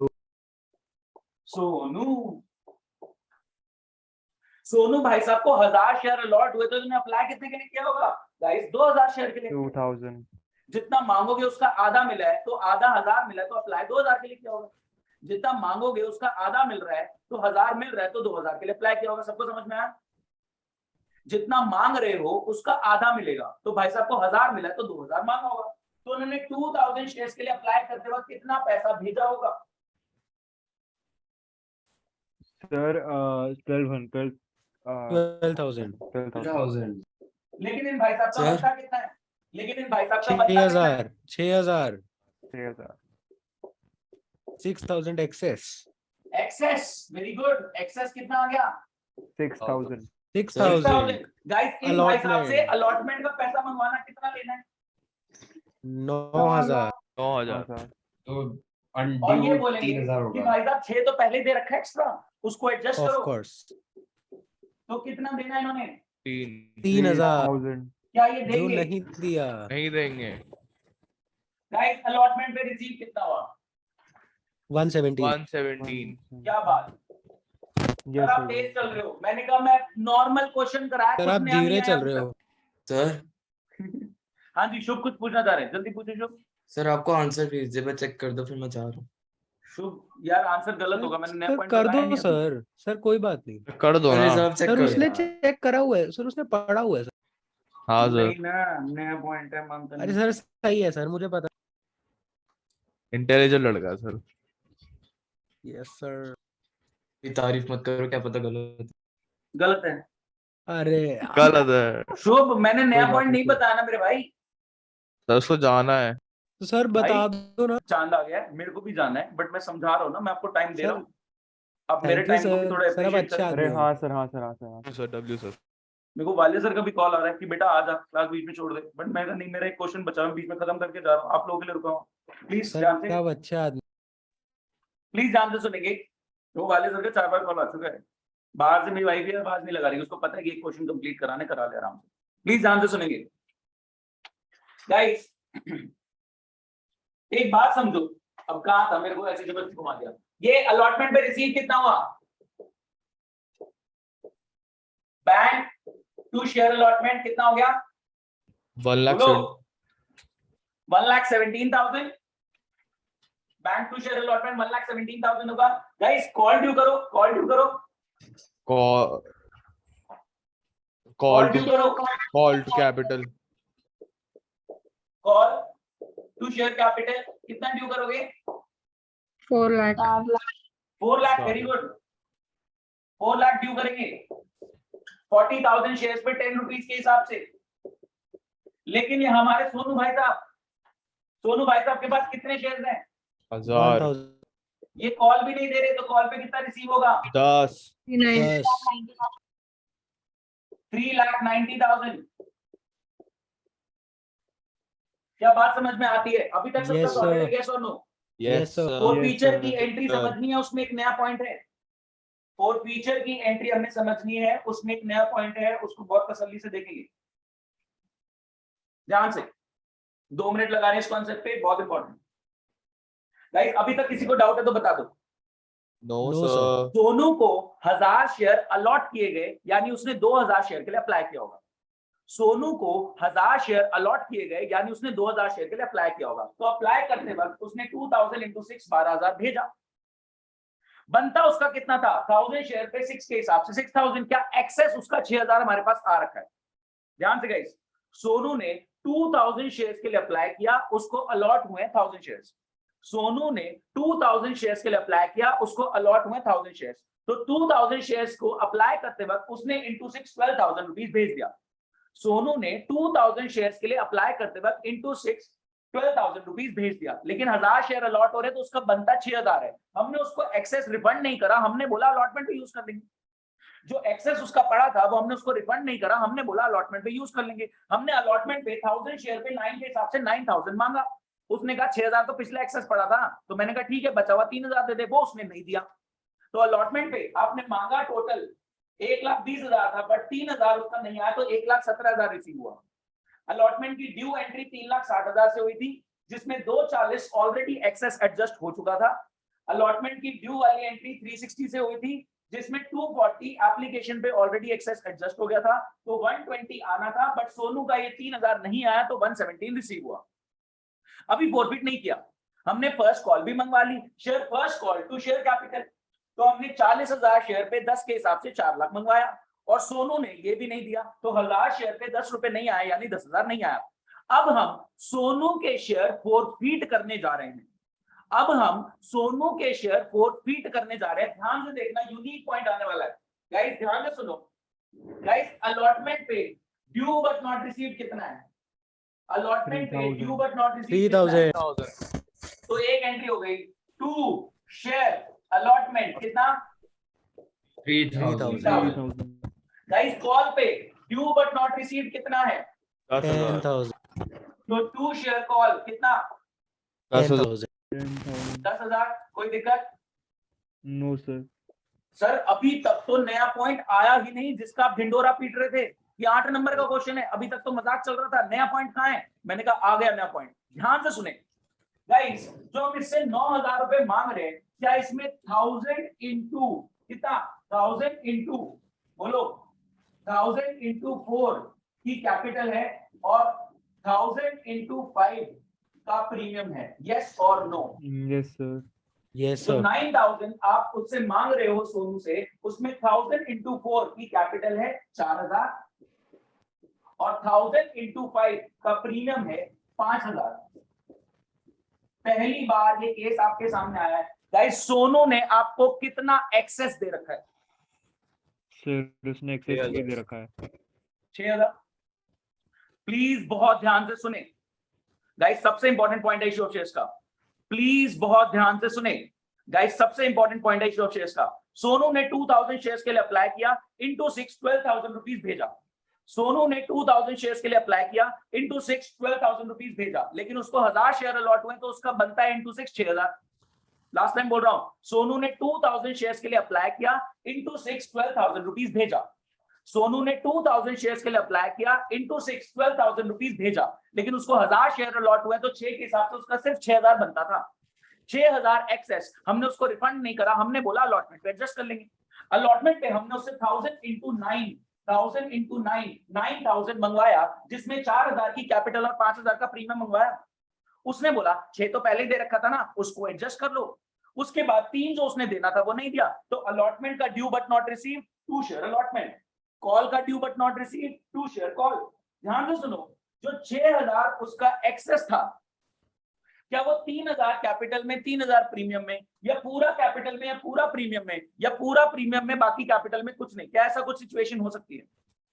सोनू भाई साहब को 1,000 शेयर अलॉट हुए, तो इन्होंने अप्लाई कितने के लिए किया होगा? गाइस 2,000 शेयर के लिए। 2,000. जितना मांगोगे उसका आधा मिला है, तो आधा 1,000 मिला है, तो अप्लाई 2,000 के लिए किया होगा। जितना मांगोगे उसका आधा मिल रहा है, तो 1,000 मिल रहा है, तो 2,000 के लिए अप्लाई किया होगा। सबको समझ में आया? जितना मांग रहे हो उसका आधा मिलेगा, तो भाई साहब को 1,000 मिला है, तो 2,000 मांगा होगा। तो उन्होंने 2,000 शेयर्स के लिए अप्लाई करते वक्त कितना पैसा भेजा होगा? Sir, 1,200. 12,000. 12,000. 1000. लेकिन इन भाई साहब का सर? बच्चा कितना है? लेकिन इन भाई साहब का बच्चा कितना है? 6,000. 6,000. 6,000. 6,000 excess. Excess, very good. Excess कितना आ गया? 6,000. 6,000. गाइस इन भाई साहब से Allotment. अलॉटमेंट का पैसा मंगवाना कितना लेना है? 9,000. 9,000. तो और ये अनड्यू बोलेंगे 3,000 कि होगा. भाई साहब 6 तो पहले दे रखा है एक्स्ट्रा, उसको एडजस्ट Of करो। course. तो कितना देना है इन्होंने? 3,000. 3,000. क्या ये जो देंगे? नहीं दिया. नहीं देंगे. गाइस अलॉटमेंट पे रिसीव कितना हुआ? 170. 117. क्या बात? Yes, सर आप sir. तेज चल रहे हो। मैंने कहा मैं नॉर्मल क्वेश्चन कराया, सर कुछ आप नया धीरे नहीं आया चल रहे अब हो. सर तक। हाँ जी शुभ कुछ पूछना चाह रहे हैं, जल्दी पूछो शुभ। सर आपको आंसर भेज दे, मैं चेक कर दो फिर मैं जा रहा हूँ। शुभ यार आंसर गलत होगा, मैंने नया सर पॉइंट कर लगाया दो नहीं अभी। सर. सर कोई बात नहीं. कर दो अरे ना. सर आप चेक सर करो उसने यार। चेक करा हुआ है. सर उसने पढ़ा हुआ है सर. हाँ सर. नहीं ना, नया पॉइंट है मानता अरे नहीं। सर सही है सर, मुझे पता. इंटेलिजेंट लड़का है सर. Yes sir. ये तारीफ मत करो, क्या पता गलत। गलत है अरे गलत है. शुभ, मैंने नया बात पॉइंट नहीं नहीं शुभ। बताया ना मेरे भाई। सर उसको जाना है. तो सर बता भाई, दो ना. चांद आ गया है, मेरे को भी जाना है, बट मैं समझा रहा हूँ ना, मैं आपको टाइम दे सर, रहा हूँ। आप मेरे थैंक यू टाइम को भी सर. थोड़ा सर आप अप्रिशिएट अच्छे करें। आदमी अरे हैं. हाँ सर, हाँ सर, हाँ सर, हाँ सर. Sir W sir. मेरे को वाले सर का भी कॉल आ रहा है कि बेटा आ जा, क्लास बीच में छोड़ दे, बट मैं कहा नहीं, मेरा एक क्वेश्चन बचा है, बीच में खत्म करके जा रहा हूँ, आप लोगों के लिए रुका हूँ। प्लीज सर ध्यान से, आप अच्छे आदमी. प्लीज ध्यान से सुनेंगे। वो वाले सर का 4 बार कॉल आ चुका है, बाहर से मेरी वाइफ है, आवाज नहीं लगा रही, उसको पता है कि एक क्वेश्चन कंप्लीट कराने करा ले आराम से। प्लीज ध्यान से सुनेंगे गाइस। एक बात समझो, अब कहा था, मेरे को ऐसी जबरदस्ती घुमा दिया। ये अलॉटमेंट पे रिसीव कितना हुआ? बैंक टू शेयर अलॉटमेंट कितना हो गया? 1,17,000। बैंक टू शेयर अलॉटमेंट 1,17,000 होगा। गाइस कॉल ड्यू करो, कॉल ड्यू करो, कॉल ड्यू टू करो, capital. Call to share capital कितना ड्यू करोगे? 4 lakh. 4 lakh. Very good, 4 lakh due करेंगे 40,000 शेयर्स पे 10 रुपीज के हिसाब से। लेकिन ये हमारे सोनू भाई साहब सोनू भाई साहब के पास कितने शेयर्स हैं? 1000 1000 ये कॉल भी नहीं दे रहे, तो कॉल पे कितना रिसीव होगा? 10 9 3,90,000। क्या बात समझ में आती है? अभी तक सबका Yes, सॉर्टेड है, sir. yes or no? Yes sir. Sir four Yes, feature sir. की एंट्री Sir. समझनी है, उसमें एक नया पॉइंट है। फोर फीचर की एंट्री हमने समझनी है, उसमें एक नया पॉइंट है, उसको बहुत तसल्ली से देखेंगे, ध्यान से। 2 मिनट लगा रहे हैं इस कॉन्सेप्ट पे, बहुत इंपॉर्टेंट। गाइस अभी तक किसी को डाउट है तो बता दो। नो No, सर सोनू को 1000 शेयर अलॉट किए गए, यानी उसने 2000 शेयर के लिए अप्लाई किया होगा। सोनू को 1000 शेयर अलॉट किए गए, यानी उसने 2000 शेयर के लिए अप्लाई किया होगा। तो अप्लाई करते वक्त उसने 2000 into 6 12000 भेजा। बनता उसका कितना था? 1000 शेयर पे 6 के हिसाब से 6000। क्या एक्सेस उसका 6000 हमारे पास आ रखा है? ध्यान से गाइस, सोनू ने 2000 शेयर्स के लिए अप्लाई किया, उसको अलॉट हुए 1000 शेयर्स। सोनू ने 2000 शेयर्स के लिए अप्लाई किया, उसको अलॉट हुए 1000 शेयर्स। तो 2000 शेयर्स को अप्लाई करते वक्त उसने इंटू 6 12,000 रुपीज भेज दिया। सोनू ने 2000 शेयर्स के लिए अप्लाई करते वक्त इंटू 6 12,000 रुपीज भेज दिया, लेकिन 1000 शेयर अलॉट हो रहे तो उसका बनता 6000 है। हमने उसको एक्सेस रिफंड नहीं करा, हमने बोला अलॉटमेंट पे यूज कर लेंगे। जो एक्सेस उसका पड़ा था वो हमने उसको रिफंड नहीं करा, हमने बोला अलॉटमेंट पे यूज कर लेंगे। हमने अलॉटमेंट पे 1000 शेयर पे 9 के हिसाब से 9000 मांगा। उसने कहा 6000 तो पिछला एक्सेस पड़ा था, तो मैंने कहा ठीक है बचा हुआ 3000 दे दे, वो उसने नहीं दिया। तो अलॉटमेंट पे आपने मांगा टोटल 1,20,000 था, बट 3000 उसका नहीं आया, तो 1,17,000 रिसीव हुआ। अलॉटमेंट की ड्यू एंट्री 3,60,000 से हुई थी, जिसमें 240 ऑलरेडी एक्सेस एडजस्ट हो चुका था। अलॉटमेंट की ड्यू वाली एंट्री 360 से हुई थी, जिसमें 240 एप्लीकेशन पे ऑलरेडी एक्सेस एडजस्ट हो गया था, तो 120 आना था, बट सोनू का ये 3000 नहीं आया, तो 117 रिसीव हुआ। अभी फॉरफिट नहीं किया, हमने फर्स्ट कॉल भी मंगवा ली, share first call to share capital. तो हमने 40,000 शेयर पे 10 के हिसाब से 4 लाख मंगवाया, और सोनू ने ये भी नहीं दिया, तो 1000 शेयर पे 10 रुपए नहीं आए, यानी 10,000 नहीं आया। अब हम सोनू के शेयर फॉरफिट करने जा रहे हैं। अब हम सोनू के शेयर फॉरफिट करने जा रहे हैं। ध्यान से देखना, यूनिक पॉइंट आने वाला है गाइस, ध्यान से सुनो गाइस। अलॉटमेंट पे ड्यू बट नॉट रिसीव्ड कितना है? अलॉटमेंट पे ड्यू बट नॉट रिसीव्ड 3000 तो एक एंट्री हो गई टू शेयर अलॉटमेंट कितना? 3000 गाइस कॉल पे ड्यू बट नॉट रिसीव्ड कितना है? 10,000 10,000 तो टू शेयर कॉल कितना? 10,000 10,000। कोई दिक्कत? No sir. सर अभी तक तो नया पॉइंट आया ही नहीं जिसका आप ढिंडोरा पीट रहे थे। ये 8 नंबर का क्वेश्चन है, अभी तक तो मजाक चल रहा था। नया पॉइंट कहाँ है? मैंने कहा आ गया नया पॉइंट। ध्यान से सुने गाइस, जो हम इससे 9,000 रुपए मांग रहे हैं, क्या इसमें 1000 इंटू कितना? 1000 इंटू बोलो 1000 इंटू 4 की कैपिटल है, और 1000 इंटू 5 का प्रीमियम है? यस और नो? Yes sir. यस तो सर 9,000 आप उससे मांग रहे हो सोनू से, उसमें 1000 इंटू 4 की कैपिटल है 4,000, और 1000 इंटू 5 का प्रीमियम है 5,000। पहली बार ये केस आपके सामने आया है गाइस। सोनू ने आपको कितना एक्सेस दे रखा है? सर उसने एक्सेस दे रखा है 6,000। प्लीज बहुत ध्यान से सुने गाइस, सबसे इंपॉर्टेंट पॉइंट है इशू ऑफ शेयर्स का। प्लीज बहुत ध्यान से सुने गाइस, सबसे इंपॉर्टेंट पॉइंट है इशू ऑफ शेयर्स का। सोनू ने 2000 शेयर्स के लिए अप्लाई किया, इंटू 6 12,000 रुपीज भेजा। सोनू ने 2000 शेयर्स के लिए अप्लाई किया, इंटू 6 12,000 रुपीज भेजा, लेकिन उसको 1000 शेयर अलॉट हुए, तो उसका बनता है इंटू 6 6,000। लास्ट टाइम बोल रहा हूं, सोनू ने 2000 शेयर्स के लिए अप्लाई किया, इंटू 6 12,000 रुपीज भेजा। सोनू ने 2000 शेयर्स के लिए अप्लाई किया, इंटू 6 12,000 रुपीज भेजा, लेकिन उसको 1000 शेयर अलॉट हुए, तो 6 के हिसाब से उसका सिर्फ 6,000 बनता था। 6,000 एक्सेस, हमने उसको रिफंड नहीं करा, हमने बोला अलॉटमेंट पे एडजस्ट कर लेंगे। अलॉटमेंट पे हमने उससे 1000 इंटू 9 9,000 मंगवाया, जिसमें 4,000 की कैपिटल और 5,000 का प्रीमियम मंगवाया। उसने बोला 6 तो पहले ही दे रखा था ना, उसको एडजस्ट कर लो। उसके बाद 3 जो उसने देना था वो नहीं दिया, तो अलॉटमेंट का due but not receive 2 share allotment, call का due but not receive 2 share call. ध्यान से सुनो, जो 6,000 उसका एक्सेस था, क्या वो 3,000 कैपिटल में 3,000 प्रीमियम में, या पूरा कैपिटल में या पूरा प्रीमियम में, या पूरा प्रीमियम में बाकी कैपिटल में कुछ नहीं? क्या ऐसा कुछ सिचुएशन हो सकती है?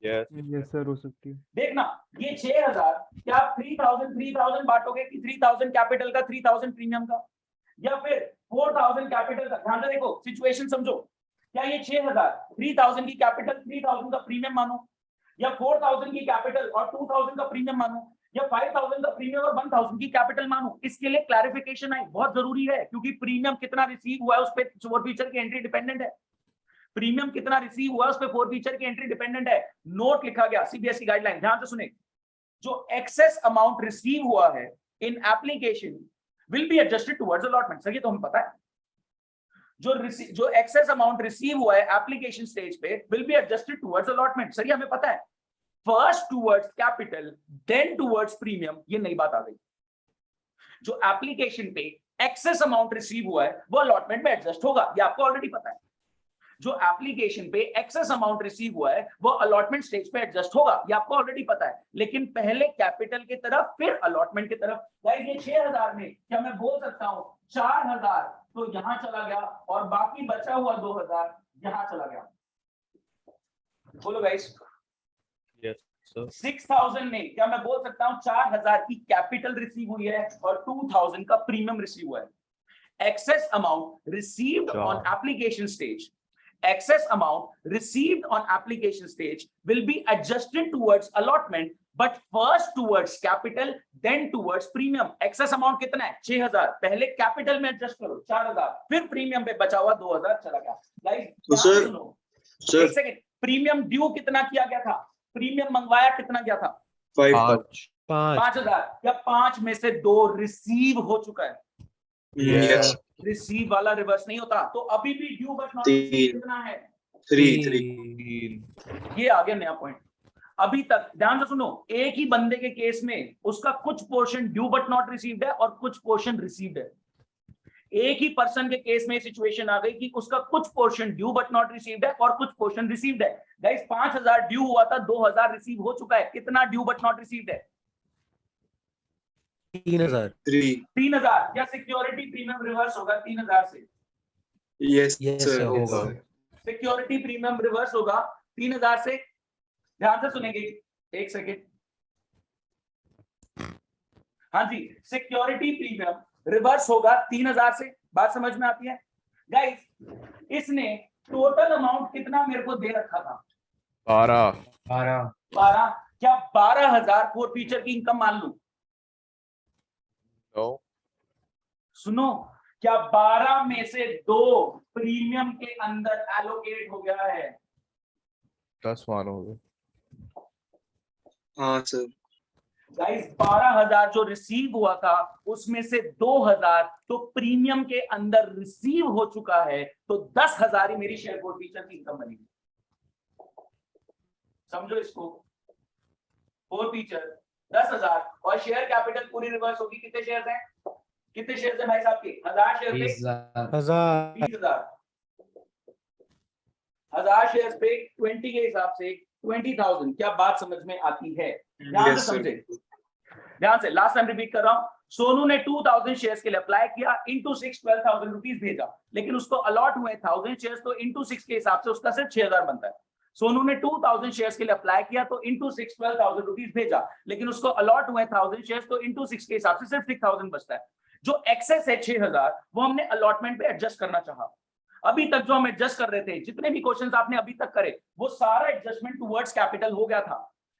Yes. यस सर हो सकती है। देखना ये 6000 क्या 3000 बांटोगे कि 3000 कैपिटल का 3000 प्रीमियम का, या फिर 4000 कैपिटल का। ध्यान से देखो, सिचुएशन समझो। क्या ये 6000 3000 की कैपिटल 3000 का प्रीमियम मानो, या 4000 की कैपिटल और 2000 का प्रीमियम मानो, या 5000 का प्रीमियम और 1000 की कैपिटल मानो। इसके लिए क्लैरिफिकेशन आई बहुत जरूरी है, क्योंकि प्रीमियम कितना रिसीव हुआ है उस पर फोरफीचर की एंट्री डिपेंडेंट है। प्रीमियम कितना रिसीव हुआ है उस पर फोरफीचर की एंट्री डिपेंडेंट है। नोट लिखा गया सीबीएसई गाइडलाइन, ध्यान से सुने। जो एक्सेस अमाउंट रिसीव हुआ है in application will be adjusted towards allotment. Sir ये तो हमें पता है। जो एक्सेस अमाउंट रिसीव हुआ है एप्लीकेशन स्टेज पे will be adjusted towards allotment. Sir ये हमें पता है। First towards capital then towards premium, ये नई बात आ गई। जो एप्लीकेशन पे एक्सेस अमाउंट रिसीव हुआ है वो अलॉटमेंट में एडजस्ट होगा, ये आपको ऑलरेडी पता है। जो एप्लीकेशन पे एक्सेस अमाउंट रिसीव हुआ है वो अलॉटमेंट स्टेज पे एडजस्ट होगा, ये आपको ऑलरेडी पता है। लेकिन पहले कैपिटल की तरफ फिर अलॉटमेंट की तरफ। गाइस ये 6000 में क्या मैं बोल सकता हूं 4000 तो यहां चला गया और बाकी बचा हुआ 2000 यहां चला गया। बोलो गाइस। Yes, sir. 6000 में क्या मैं बोल सकता हूं 4000 की कैपिटल रिसीव हुई है और 2000 का प्रीमियम रिसीव हुआ है। Excess amount received on application stage, excess amount received on application stage will be adjusted towards allotment, but first towards capital then towards premium। excess amount कितना है 6000, पहले कैपिटल में एडजस्ट करो 4000, फिर प्रीमियम पे बचा हुआ 2000 चला गया। गाइस तो सर एक सेकंड, प्रीमियम ड्यू कितना किया गया था, प्रीमियम मंगवाया कितना गया था 5 5000, या 5 में से 2 रिसीव हो चुका है। यस रिसीव वाला रिवर्स नहीं होता, तो अभी भी ड्यू बट नॉट 3 कितना है 3 ये आ गया नया पॉइंट। अभी तक ध्यान से सुनो, एक ही बंदे के केस में उसका कुछ portion due but not received है और कुछ पोर्शन रिसीव्ड है। एक ही पर्सन के केस में सिचुएशन आ गई कि उसका कुछ portion due but not received है और कुछ पोर्शन रिसीव्ड है। गाइस 5000 ड्यू हुआ था, 2000 रिसीव हो चुका है। कितना ड्यू बट नॉट रिसीव्ड है 3000। 3000। क्या सिक्योरिटी प्रीमियम रिवर्स होगा 3000 से? यस सर होगा। सिक्योरिटी प्रीमियम रिवर्स होगा 3000 से। ध्यान से सुनेंगे, एक सेकेंड। हाँ जी, सिक्योरिटी प्रीमियम रिवर्स होगा 3000 से। बात समझ में आती है? गाइस इसने टोटल अमाउंट कितना मेरे को दे रखा था 12। क्या 12000 फोर फीचर की इनकम मान लूं? No. सुनो, क्या 12 में से 2 प्रीमियम के अंदर एलोकेट हो गया है? 10 मानोगे। हाँ सर गाइस 12000 जो रिसीव हुआ था उसमें से 2000 तो प्रीमियम के अंदर रिसीव हो चुका है, तो 10000 ही मेरी शेयर फोर फीचर की इनकम बनेगी। समझो इसको, फोर फीचर 10000 और शेयर कैपिटल पूरी रिवर्स होगी। कितने शेयर हैं? कितने शेयर है भाई साहब के? 1000 शेयर पे 1000 20000, 1000 शेयर पे 20 के हिसाब से 20000। क्या बात समझ में आती है? ध्यान से समझे, ध्यान से। लास्ट टाइम रिपीट कर रहा हूं, सोनू ने 2000 शेयर्स के लिए अप्लाई किया, इंटू 6 12,000 रुपीज भेजा, लेकिन उसको अलॉट हुए 1000 शेयर्स, तो इंटू 6 के हिसाब से उसका सिर्फ 6000 बनता है। सोनू ने 2000 शेयर्स के लिए अप्लाई किया तो इंटू 6 12,000 रुपीज भेजा, लेकिन उसको अलॉट हुए 1000 शेयर्स, तो इंटू 6 के हिसाब से सिर्फ 6000 बचता है। जो एक्सेस है 6000 वो हमने अलॉटमेंट पे एडजस्ट करना चाहा। अभी तक जो हम एडजस्ट कर रहे थे, जितने भी क्वेश्चंस आपने अभी तक करे, वो सारा एडजस्टमेंट टुवर्ड्स कैपिटल हो गया था।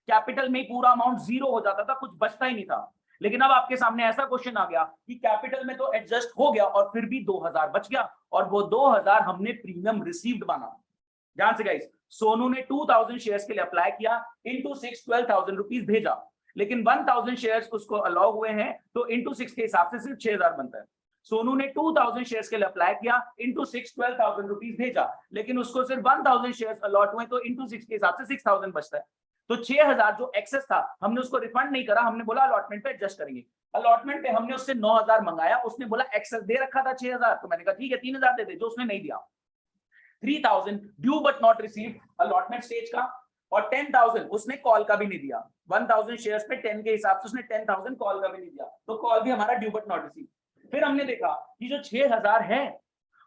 कैपिटल में पूरा अमाउंट 0 हो जाता था, कुछ बचता ही नहीं था। लेकिन अब आपके सामने ऐसा क्वेश्चन आ गया कि कैपिटल में तो एडजस्ट हो गया और फिर भी 2000 बच गया, और वो 2000 हमने प्रीमियम रिसीव्ड माना। ध्यान से गाइस, सोनू ने 2000 शेयर्स के लिए अप्लाई किया, इंटू 6 12,000 रुपीज भेजा, लेकिन 1000 शेयर्स उसको अलाउ हुए हैं, तो इंटू 6 के हिसाब से सिर्फ 6000 बनता है। सोनू ने 2000 शेयर्स के लिए अप्लाई किया, इंटू 6 12,000 रुपीज भेजा, लेकिन उसको सिर्फ 1000 शेयर्स अलॉट हुए, तो इंटू 6 के हिसाब से 6000 बचता है। तो 6000 जो एक्सेस था हमने उसको रिफंड नहीं करा, हमने बोला अलॉटमेंट पे एडजस्ट करेंगे। अलॉटमेंट पे हमने उससे 9000 मंगाया, उसने बोला एक्सेस दे रखा था 6000, तो मैंने कहा ठीक है 3000 दे दे, जो उसने नहीं दिया। 3000 due but not received allotment stage का, और 10,000 उसने कॉल का भी नहीं दिया। 1000 शेयर्स पे 10 के हिसाब से उसने 10,000 कॉल का भी नहीं दिया, तो कॉल भी हमारा ड्यू बट नॉट रिसीव। फिर हमने देखा कि जो 6000 है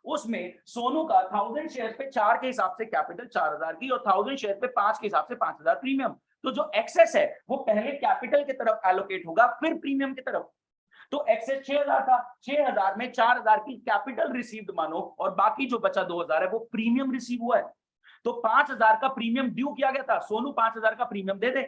उसमें सोनू का 1000 शेयर पे 4 के हिसाब से कैपिटल 4000 की और 1000 शेयर पे 5 के हिसाब से 5000 प्रीमियम। तो जो एक्सेस है वो पहले कैपिटल की तरफ एलोकेट होगा फिर प्रीमियम की तरफ। तो एक्सेस 6000 था, 6000 में 4000 की कैपिटल रिसीव्ड मानो और बाकी जो बचा 2000 है वो प्रीमियम रिसीव हुआ है। तो 5000 का प्रीमियम ड्यू किया गया था, सोनू 5000 का प्रीमियम दे दे।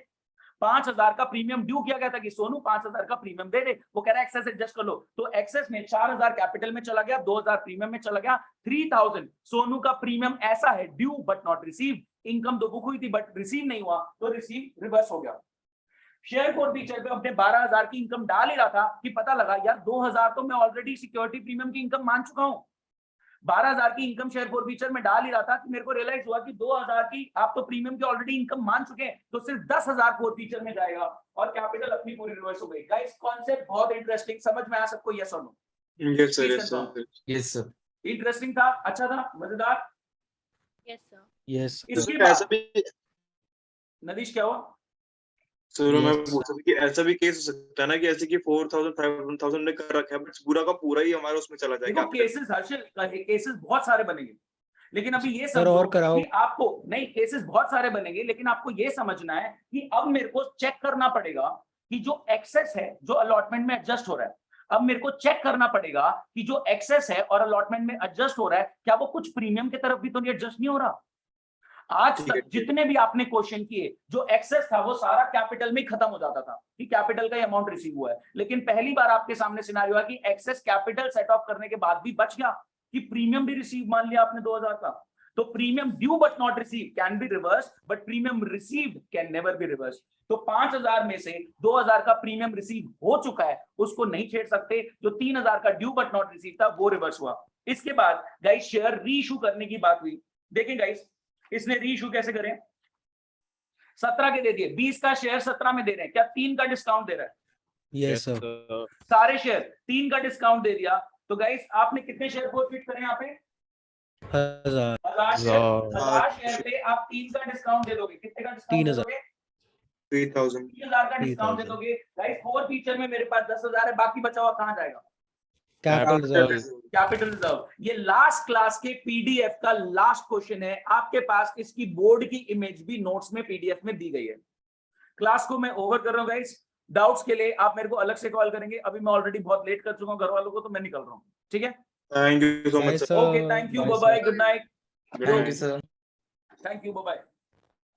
5000 का प्रीमियम ड्यू किया गया था कि सोनू 5000 का प्रीमियम दे दे। वो कह रहा है एक्सेस एडजस्ट कर लो। तो एक्सेस में 4000 कैपिटल में चला गया, 2000 प्रीमियम में चला गया, 3000 सोनू का प्रीमियम ऐसा है due but not receive. Income तो बुक हुई थी बट रिसीव नहीं हुआ, तो रिसीव रिवर्स हो गया। शेयर फॉरफीचर पे अपने 12000 की इनकम डाल ही रहा था कि पता लगा यार 2000 तो मैं ऑलरेडी सिक्योरिटी प्रीमियम की इनकम मान चुका हूं। 12000 की इनकम शेयर फॉरफीचर में डाल ही रहा था कि मेरे को रियलाइज हुआ कि 2000 की आप तो प्रीमियम की ऑलरेडी इनकम मान चुके हैं, तो सिर्फ 10000 फॉरफीचर में जाएगा और कैपिटल अपनी पूरी रिवर्स हो गई। गाइस कॉन्सेप्ट बहुत इंटरेस्टिंग, समझ में आ सबको? यस और no? Yes, sir. Yes, sir. Yes sir. Interesting था, अच्छा था, मजेदार। Yes, sir. यस इसके सर, ऐसा बाद भी नदीश क्या हुआ? सर मैं Yes. पूछ रहा था कि ऐसा भी केस हो सकता है ना कि ऐसे कि 4000 5000 ने कर रखा है बट पूरा का पूरा ही हमारा उसमें चला जाए देखो कैपिटल। केसेस हर्षल, केसेस बहुत सारे बनेंगे, लेकिन अभी ये सर, और समझो कराओ। कि आपको नहीं, केसेस बहुत सारे बनेंगे लेकिन आपको ये समझना है कि अब मेरे को चेक करना पड़ेगा कि जो एक्सेस है जो अलॉटमेंट में एडजस्ट हो रहा है, अब मेरे को चेक करना पड़ेगा कि जो एक्सेस है और अलॉटमेंट में एडजस्ट हो रहा है क्या वो कुछ प्रीमियम की तरफ भी तो नहीं एडजस्ट नहीं हो रहा। आज ठीक है, तक ठीक है। जितने भी आपने क्वेश्चन किए जो एक्सेस था वो सारा कैपिटल में खत्म हो जाता था कि कैपिटल का अमाउंट रिसीव हुआ है, लेकिन पहली बार आपके सामने सिनेरियो है कि एक्सेस कैपिटल सेट ऑफ करने के बाद भी बच गया कि प्रीमियम भी रिसीव मान लिया आपने 2000 का। तो premium due but not receive can be reverse but premium received can never be reverse. तो 5000 में से 2000 का प्रीमियम रिसीव हो चुका है, उसको नहीं छेड़ सकते। जो 3000 का ड्यू बट नॉट रिसीव था वो रिवर्स हुआ। इसके बाद गाइस शेयर री इशू करने की बात हुई। देखें गाइस इसने री इशू कैसे करें, 17 के दे दिए, 20 का शेयर 17 में दे रहे हैं, क्या 3 का डिस्काउंट दे रहा है? Yes sir. sir. सारे शेयर 3 का डिस्काउंट दे दिया। तो गाइस आपने कितने शेयर फॉरफिट करे यहाँ पे? 1000 1000 शेयर। हजार। 1000 शेयर पे आप 3 का डिस्काउंट दे दोगे, कितने का डिस्काउंट दे 3000। दोगे? 3000 3000 का डिस्काउंट दे 3000। दोगे। गाइस फोर फीचर में मेरे पास 10000 है, बाकी बचा हुआ कहाँ जाएगा? Capital reserve. Capital reserve. ये लास्ट क्लास के पीडीएफ का लास्ट क्वेश्चन है, आपके पास इसकी बोर्ड की इमेज भी नोट्स में पीडीएफ में दी गई है। क्लास को मैं ओवर कर रहा हूँ गाइस, डाउट्स के लिए आप मेरे को अलग से कॉल करेंगे, अभी मैं ऑलरेडी बहुत लेट कर चुका हूँ घर वालों को, तो मैं निकल रहा हूँ, ठीक है? Thank you so much Bye, sir. sir. Okay, thank you, Bye, bye bye, sir. Good night, thank you sir. Thank you, bye bye.